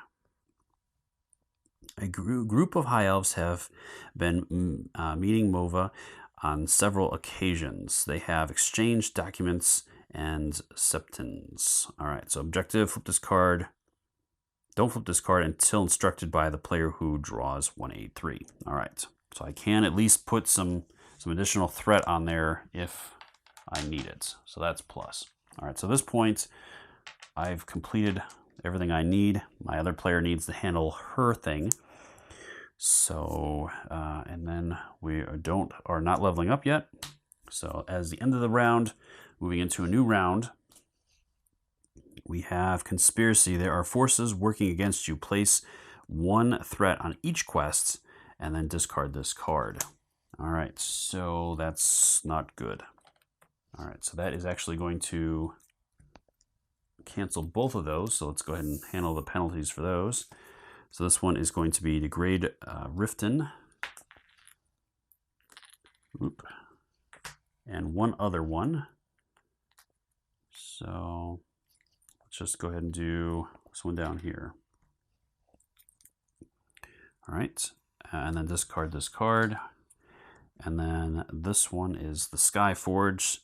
Speaker 1: A group of High Elves have been meeting Mova on several occasions. They have exchanged documents and septons. All right, so objective, flip this card. Don't flip this card until instructed by the player who draws 183. All right, so I can at least put some additional threat on there if I need it. So that's plus. All right, so at this point, I've completed everything I need. My other player needs to handle her thing. So, and then we are not leveling up yet. So as the end of the round, moving into a new round, we have Conspiracy. There are forces working against you. Place one threat on each quest and then discard this card. All right, so that's not good. All right, so that is actually going to cancel both of those. So let's go ahead and handle the penalties for those. So this one is going to be Degrade Riften. Oop. And one other one. So let's just go ahead and do this one down here. All right, and then discard this card. And then this one is the Sky Forge.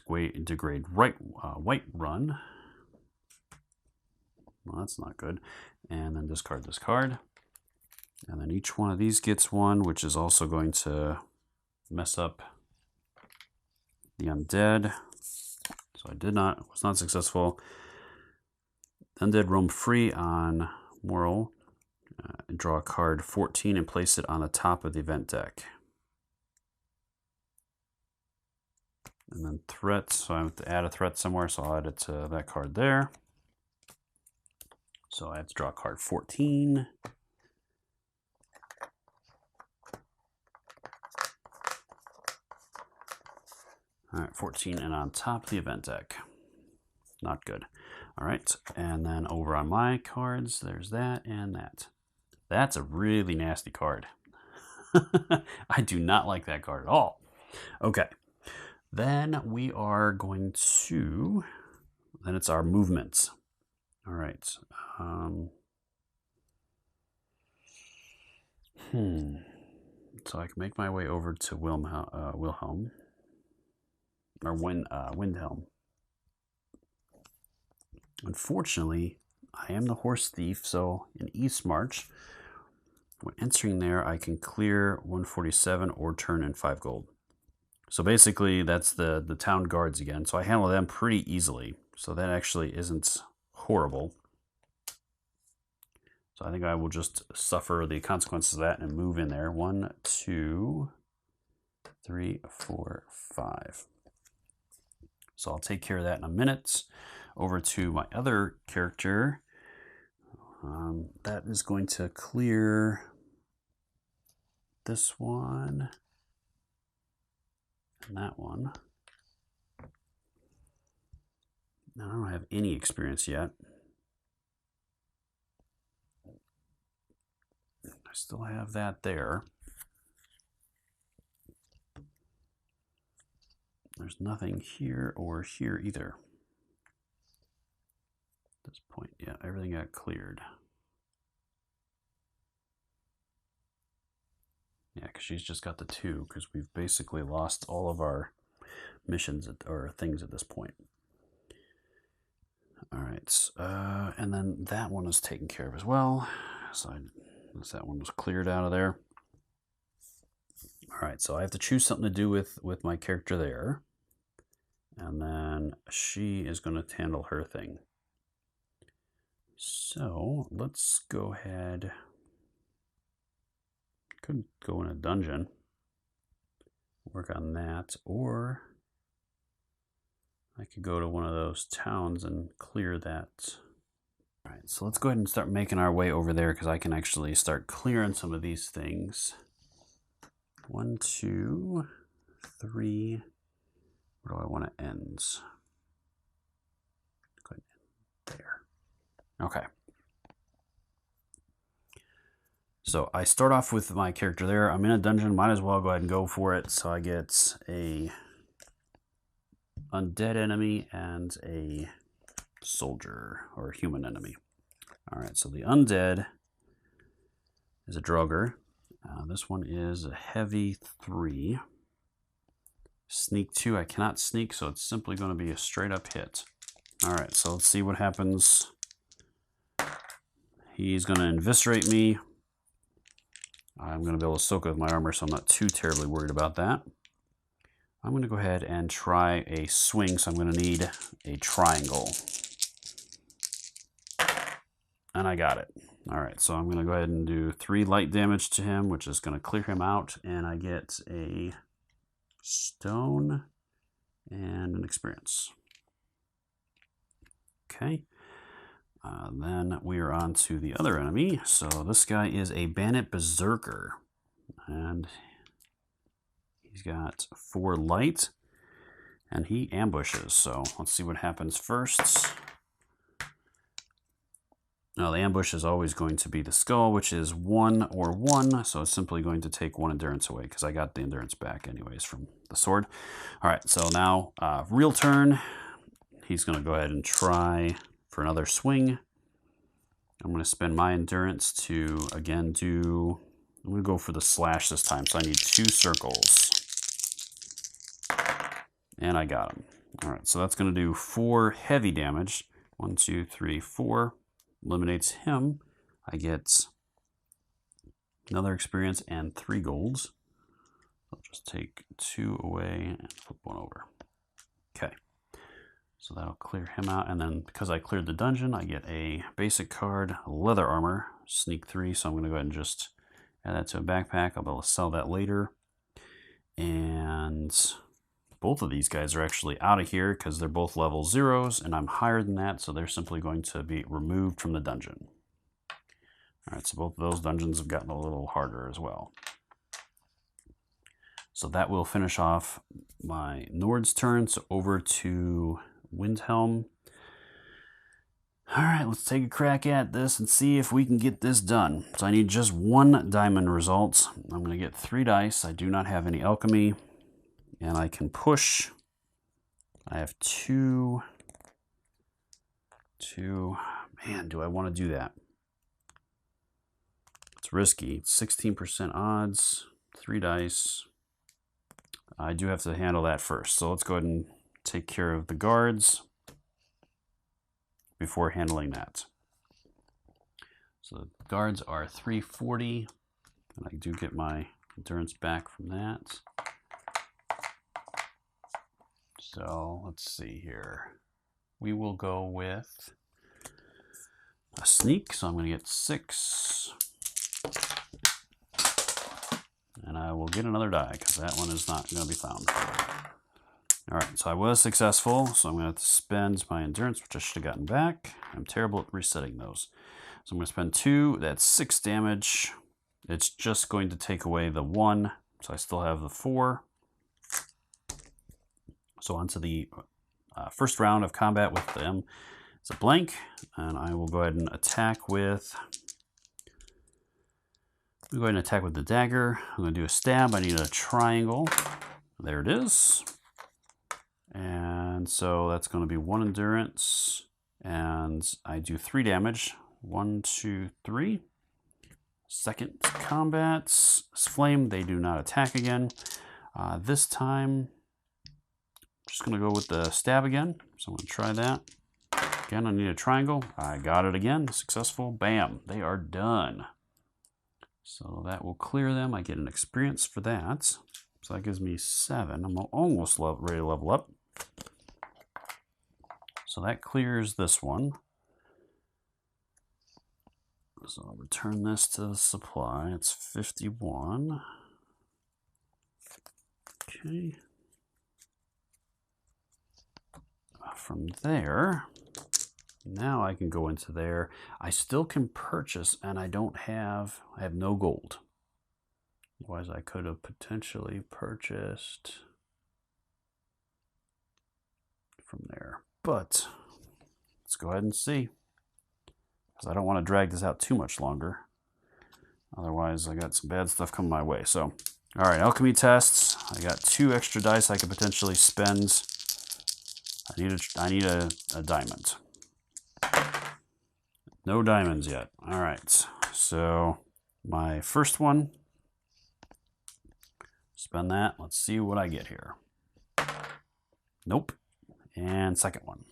Speaker 1: Degrade White Run. Well, that's not good. And then discard this card. And then each one of these gets one, which is also going to mess up the undead. So was not successful. Undead roam free on Moral. Draw a card 14 and place it on the top of the event deck. And then threats, so I have to add a threat somewhere, so I'll add it to that card there. So I have to draw card 14. All right, 14 and on top of the event deck. Not good. All right, and then over on my cards, there's that and that. That's a really nasty card. I do not like that card at all. Okay, then we are going to, then it's our movements. All right. So I can make my way over to Wilhelm, or Windhelm. Unfortunately, I am the horse thief, so in East March, when entering there, I can clear 147 or turn in 5 gold. So basically, that's the town guards again. So I handle them pretty easily. So that actually isn't horrible. So I think I will just suffer the consequences of that and move in there. 1, 2, 3, 4, 5. So I'll take care of that in a minute. Over to my other character. That is going to clear this one and that one. Now, I don't have any experience yet. I still have that there. There's nothing here or here either. At this point, yeah, everything got cleared. Yeah, because she's just got the 2, because we've basically lost all of our missions or things at this point. All right, and then that one is taken care of as well. So that one was cleared out of there. All right, so I have to choose something to do with my character there. And then she is going to handle her thing. So let's go ahead. Could go in a dungeon, work on that, or I could go to one of those towns and clear that. All right, so let's go ahead and start making our way over there because I can actually start clearing some of these things. 1, 2, 3. Where do I want to end? Go ahead and end there. Okay. So I start off with my character there. I'm in a dungeon. Might as well go ahead and go for it. So I get a undead enemy and a soldier or human enemy. All right. So the undead is a Draugr. This one is a heavy 3. Sneak 2. I cannot sneak, so it's simply going to be a straight up hit. All right. So let's see what happens. He's going to eviscerate me. I'm going to be able to soak it with my armor, so I'm not too terribly worried about that. I'm going to go ahead and try a swing, so I'm going to need a triangle. And I got it. All right, so I'm going to go ahead and do 3 light damage to him, which is going to clear him out, and I get a stone and an experience. Okay. Then we are on to the other enemy. So this guy is a Bandit Berserker. And he's got 4 light. And he ambushes. So let's see what happens first. Now the ambush is always going to be the skull, which is 1 or 1. So it's simply going to take 1 endurance away, because I got the endurance back anyways from the sword. All right, so now real turn. He's going to go ahead and try for another swing. I'm going to spend my endurance to, again, I'm going to go for the slash this time. So I need 2 circles. And I got him. All right, so that's going to do 4 heavy damage. 1, 2, 3, 4. Eliminates him. I get another experience and 3 golds. I'll just take 2 away and flip 1 over. Okay. So that'll clear him out, and then because I cleared the dungeon, I get a basic card, leather armor, sneak 3, so I'm going to go ahead and just add that to a backpack. I'll be able to sell that later. And both of these guys are actually out of here because they're both level 0s, and I'm higher than that, so they're simply going to be removed from the dungeon. All right, so both of those dungeons have gotten a little harder as well. So that will finish off my Nord's turn, so over to Windhelm. All right, let's take a crack at this and see if we can get this done. So I need just 1 diamond result. I'm going to get 3 dice. I do not have any alchemy, and I can push. I have 2. Man, do I want to do that? It's risky. 16% odds, 3 dice. I do have to handle that first. So let's go ahead and take care of the guards before handling that. So the guards are 340, and I do get my endurance back from that. So let's see here. We will go with a sneak, so I'm going to get 6. And I will get another die, because that one is not going to be found. All right, so I was successful, so I'm going to have to spend my endurance, which I should have gotten back. I'm terrible at resetting those. So I'm going to spend 2. That's 6 damage. It's just going to take away the 1, so I still have the 4. So on to the first round of combat with them. It's a blank, and I will go ahead and attack with... I'm going to attack with the dagger. I'm going to do a stab. I need a triangle. There it is. And so that's going to be 1 endurance. And I do 3 damage. 1, 2, 3. Second combat. Flame. They do not attack again. This time, I'm just going to go with the stab again. So I'm going to try that. Again, I need a triangle. I got it again. Successful. Bam. They are done. So that will clear them. I get an experience for that. So that gives me 7. I'm almost ready to level up. So that clears this one. So I'll return this to the supply. It's 51. Okay. From there, now I can go into there. I still can purchase, and I have no gold. Otherwise, I could have potentially purchased from there. But let's go ahead and see, because I don't want to drag this out too much longer. Otherwise, I got some bad stuff coming my way. So, all right, alchemy tests. I got 2 extra dice I could potentially spend. I need a diamond. No diamonds yet. All right, so my first one. Spend that. Let's see what I get here. Nope. And second one.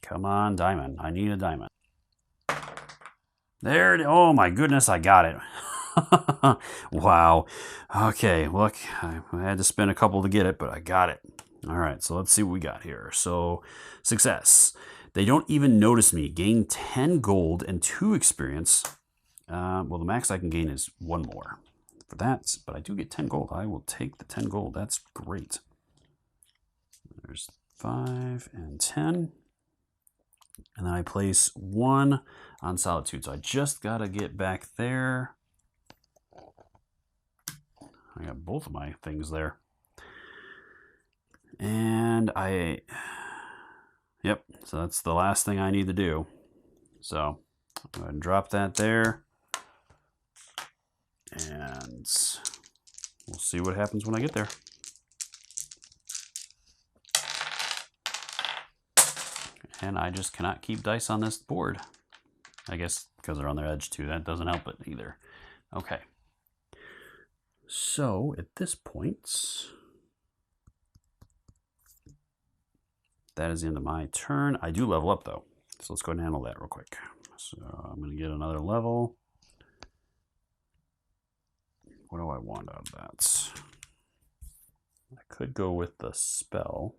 Speaker 1: Come on, diamond. I need a diamond. There it is. Oh my goodness, I got it. Wow. Okay, look, I had to spend a couple to get it, but I got it. All right, so let's see what we got here. So, success. They don't even notice me. Gain 10 gold and 2 experience. Well, the max I can gain is 1 more for that, but I do get 10 gold. I will take the 10 gold. That's great. There's 5 and 10. And then I place 1 on Solitude. So I just got to get back there. I got both of my things there. And yep, so that's the last thing I need to do. So I'm going to drop that there. And we'll see what happens when I get there. And I just cannot keep dice on this board. I guess because they're on their edge too. That doesn't help it either. Okay. So at this point, that is the end of my turn. I do level up though. So let's go ahead and handle that real quick. So I'm going to get another level. What do I want out of that? I could go with the spell.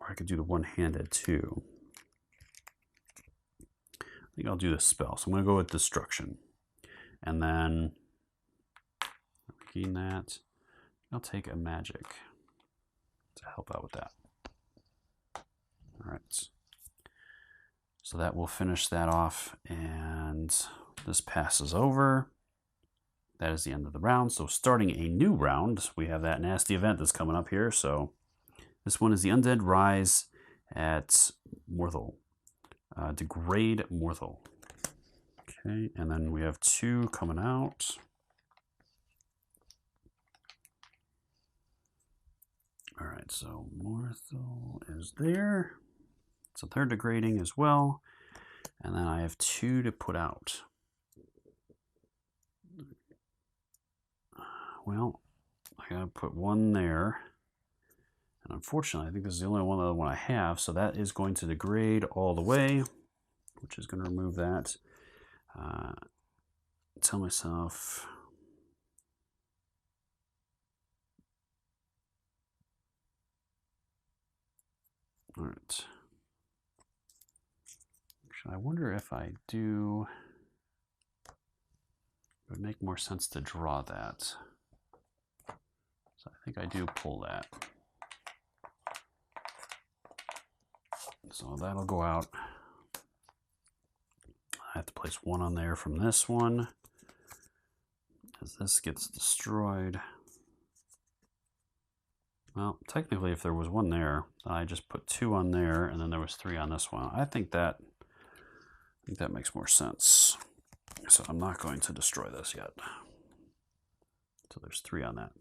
Speaker 1: Or I could do the one-handed too. I think I'll do the spell. So I'm going to go with destruction. And then, gain that. I'll take a magic to help out with that. All right. So that will finish that off. And this passes over. That is the end of the round. So starting a new round, we have that nasty event that's coming up here. So this one is the Undead Rise at Morthal. Degrade Morthal. Okay, and then we have 2 coming out. All right, so Morthal is there. So they're degrading as well. And then I have 2 to put out. Well, I gotta put 1 there. And unfortunately, I think this is the only other one I have. So that is going to degrade all the way, which is going to remove that. Tell myself. All right. Actually, I wonder if I do. It would make more sense to draw that. So I think I do pull that. So that'll go out. I have to place 1 on there from this one, as this gets destroyed. Well, technically, if there was 1 there, I just put 2 on there, and then there was 3 on this one. I think that makes more sense. So I'm not going to destroy this yet. So there's 3 on that.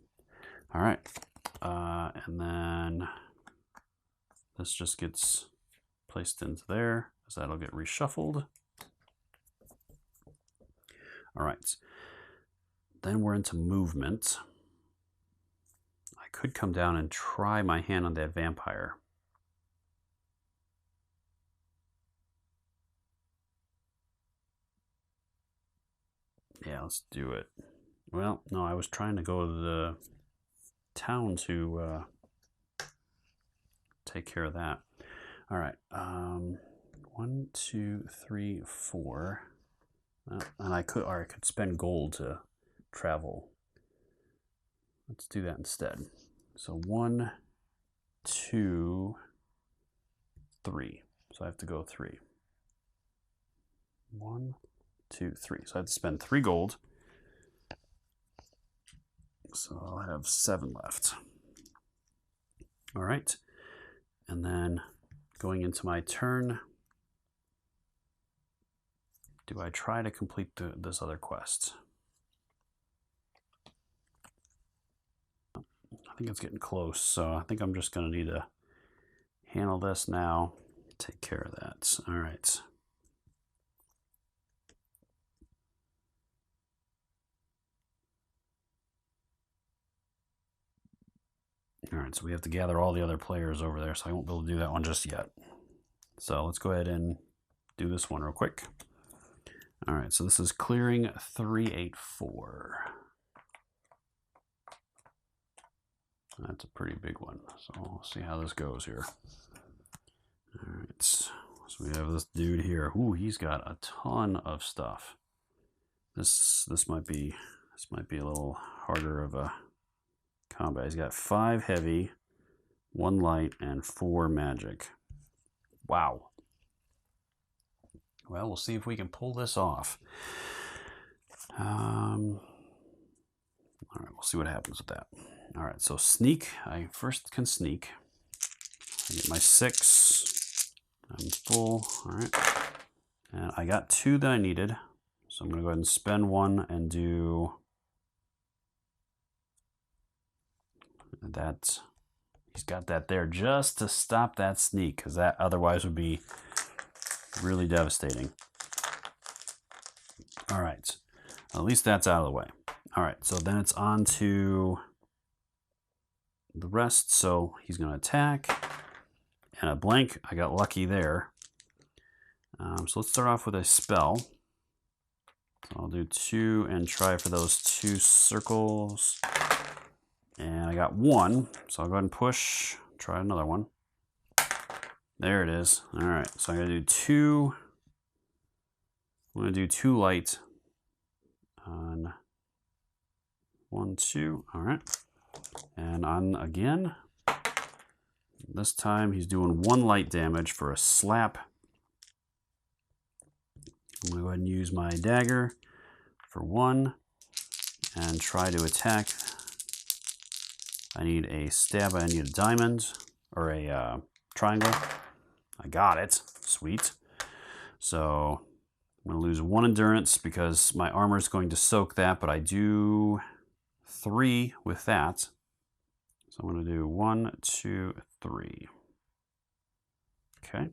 Speaker 1: All right, and then this just gets placed into there, so that'll get reshuffled. All right, then we're into movement. I could come down and try my hand on that vampire. Yeah, let's do it. Well, no, I was trying to go to the town to take care of that. All right, 1, 2, 3, 4. And I could spend gold to travel. Let's do that instead. So 1, 2, 3. So I have to go 3. 1, 2, 3. So I have to spend 3 gold. So I'll have 7 left. All right. And then going into my turn, do I try to complete this other quest? I think it's getting close, so I think I'm just going to need to handle this now. Take care of that. All right. All right, so we have to gather all the other players over there, so I won't be able to do that one just yet. So let's go ahead and do this one real quick. All right, so this is clearing 384. That's a pretty big one, so we'll see how this goes here. All right, so we have this dude here. Ooh, he's got a ton of stuff. This might be a little harder of a combat. He's got 5 heavy, 1 light, and 4 magic. Wow. Well, we'll see if we can pull this off. All right, we'll see what happens with that. All right, so sneak. I first can sneak. I get my 6. I'm full. All right. And I got 2 that I needed. So I'm going to go ahead and spend 1 and do that. He's got that there just to stop that sneak, because that otherwise would be really devastating. All right. At least that's out of the way. All right, so then it's on to the rest. So he's going to attack. And a blank. I got lucky there. So let's start off with a spell. So I'll do 2 and try for those 2 circles. And I got 1. So I'll go ahead and push. Try another one. There it is. All right, so I'm going to do 2. I'm going to do 2 light on 1, 2. All right. And on again. This time he's doing 1 light damage for a slap. I'm going to go ahead and use my dagger for 1 and try to attack. I need a stab. I need a diamond or a triangle. I got it. Sweet. So I'm going to lose 1 endurance because my armor is going to soak that, but I do 3 with that. So I'm going to do 1, 2, 3. Okay.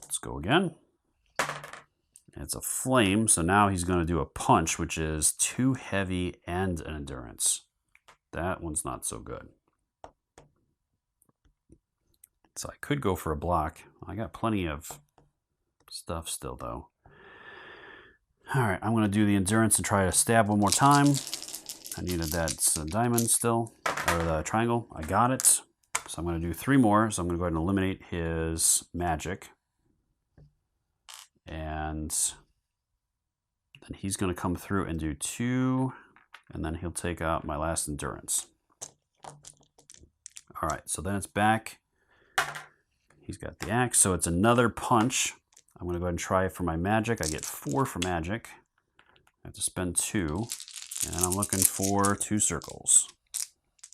Speaker 1: Let's go again. It's a flame, so now he's going to do a punch, which is 2 heavy and an endurance. That one's not so good. So I could go for a block. I got plenty of stuff still, though. All right, I'm going to do the endurance and try to stab 1 more time. I needed that diamond still, or the triangle. I got it. So I'm going to do 3 more. So I'm going to go ahead and eliminate his magic. And then he's going to come through and do 2, and then he'll take out my last endurance. All right, so then it's back. He's got the axe, so it's another punch. I'm going to go ahead and try for my magic. I get 4 for magic. I have to spend 2, and I'm looking for 2 circles.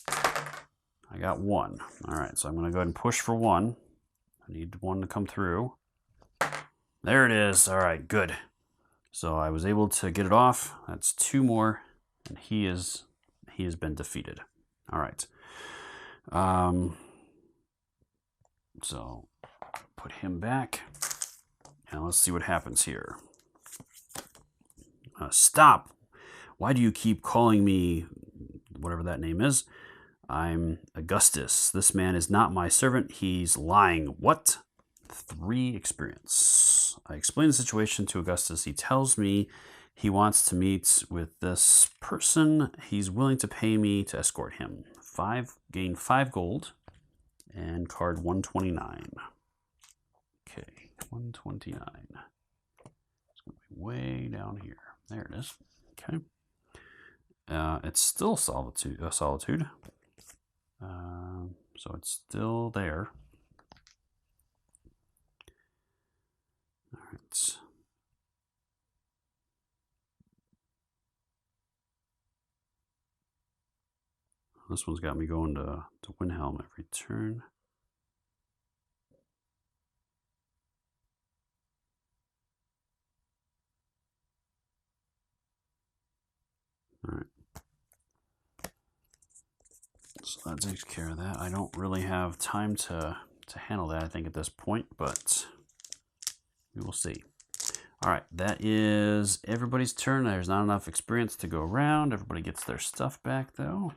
Speaker 1: I got 1. All right, so I'm going to go ahead and push for 1. I need 1 to come through. There it is. All right, good. So I was able to get it off. That's 2 more, and he has been defeated. All right. So put him back, and let's see what happens here. Stop! Why do you keep calling me whatever that name is? I'm Augustus. This man is not my servant. He's lying. What? 3 experience. I explain the situation to Augustus. He tells me he wants to meet with this person. He's willing to pay me to escort him. Gain 5 gold and card 129. Okay, 129. It's going to be way down here. There it is. Okay. It's still solitude. So it's still there. All right. This one's got me going to Windhelm every turn. All right. So that takes care of that. I don't really have time to handle that, I think, at this point, but we will see. All right, that is everybody's turn. There's not enough experience to go around. Everybody gets their stuff back, though.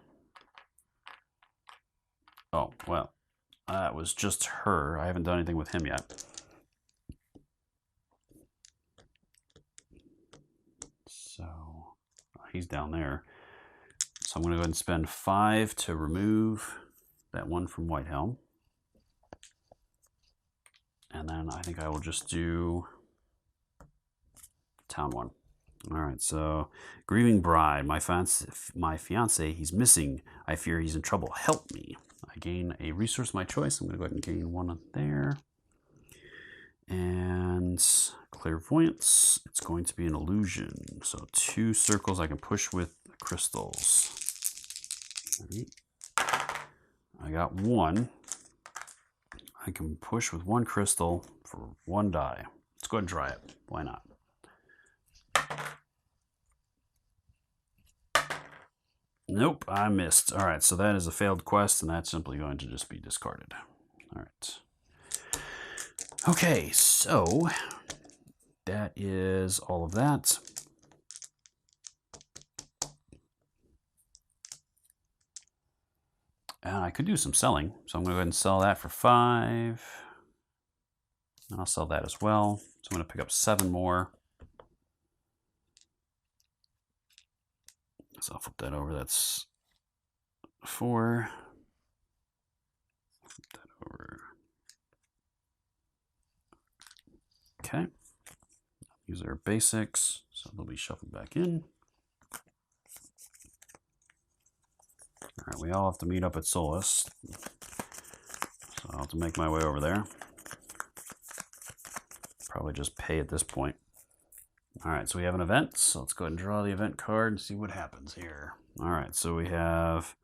Speaker 1: Oh, well, that was just her. I haven't done anything with him yet. So, he's down there. So I'm going to go ahead and spend 5 to remove that one from Whitehelm. And then I think I will just do town one. All right, so grieving bride, my fiance, he's missing. I fear he's in trouble. Help me. I gain a resource of my choice. I'm going to go ahead and gain one there. And clairvoyance, it's going to be an illusion. So 2 circles I can push with crystals. I got 1. I can push with 1 crystal for 1 die. Let's go ahead and try it. Why not? Nope, I missed. All right, so that is a failed quest, and that's simply going to just be discarded. All right. Okay, so that is all of that. And I could do some selling, so I'm going to go ahead and sell that for 5. And I'll sell that as well. So I'm going to pick up 7 more. So I'll flip that over. That's 4. Flip that over. Okay. These are basics, so they'll be shuffled back in. All right, we all have to meet up at Solus. So I'll have to make my way over there. Probably just pay at this point. All right, so we have an event. So let's go ahead and draw the event card and see what happens here. All right, so we have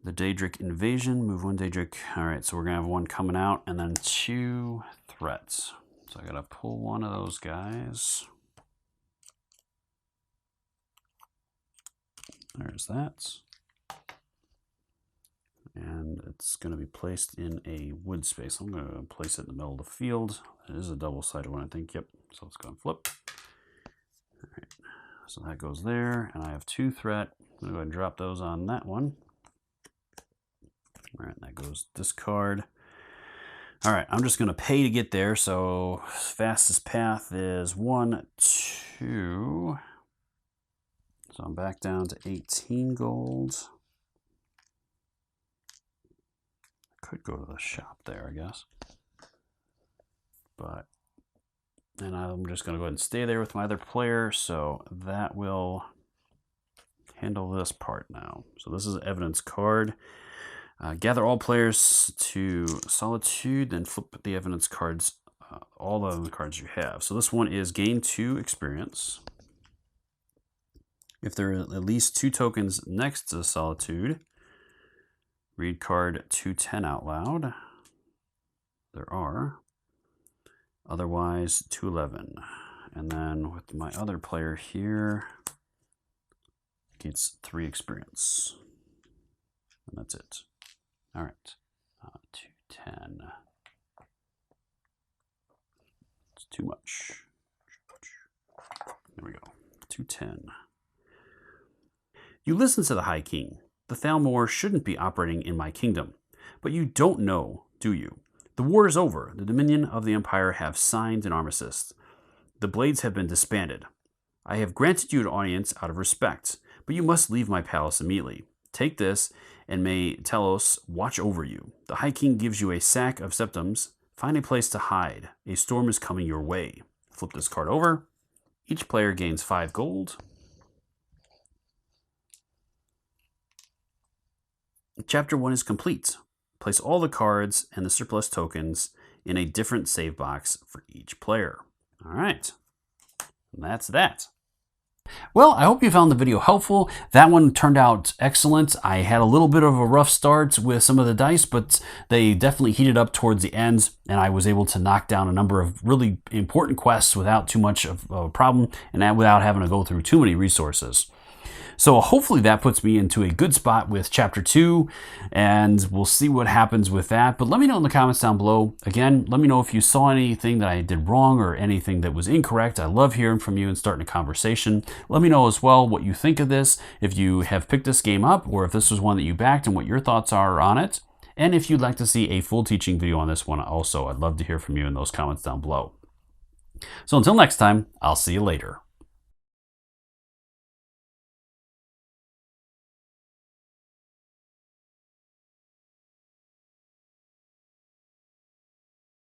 Speaker 1: the Daedric invasion. Move 1 Daedric. All right, so we're going to have 1 coming out and then 2 threats. So I got to pull 1 of those guys. There's that. And it's going to be placed in a wood space. I'm going to place it in the middle of the field. It is a double-sided one, I think. Yep. So let's go and flip. All right. So that goes there. And I have 2 threat. I'm going to go ahead and drop those on that one. All right. That goes discard. All right. I'm just going to pay to get there. So fastest path is 1, 2. So I'm back down to 18 gold. Could go to the shop there, I guess. But, and I'm just going to go ahead and stay there with my other player. So that will handle this part now. So this is an evidence card. Gather all players to Solitude, then flip the evidence cards, all of the cards you have. So this one is gain 2 experience. If there are at least 2 tokens next to Solitude, read card 210 out loud. There are. Otherwise, 211. And then with my other player here, gets 3 experience. And that's it. All right. 210. It's too much. There we go. 210. You listen to the High King. The Thalmor shouldn't be operating in my kingdom. But you don't know, do you? The war is over. The Dominion of the Empire have signed an armistice. The Blades have been disbanded. I have granted you an audience out of respect, but you must leave my palace immediately. Take this, and may Telos watch over you. The High King gives you a sack of septums. Find a place to hide. A storm is coming your way. Flip this card over. Each player gains 5 gold. Chapter 1 is complete. Place all the cards and the surplus tokens in a different save box for each player. All right. And that's that. Well, I hope you found the video helpful. That one turned out excellent. I had a little bit of a rough start with some of the dice, but they definitely heated up towards the end, and I was able to knock down a number of really important quests without too much of a problem, and without having to go through too many resources. So hopefully that puts me into a good spot with Chapter 2, and we'll see what happens with that. But let me know in the comments down below. Again, let me know if you saw anything that I did wrong or anything that was incorrect. I love hearing from you and starting a conversation. Let me know as well what you think of this, if you have picked this game up, or if this was one that you backed and what your thoughts are on it. And if you'd like to see a full teaching video on this one also, I'd love to hear from you in those comments down below. So until next time, I'll see you later.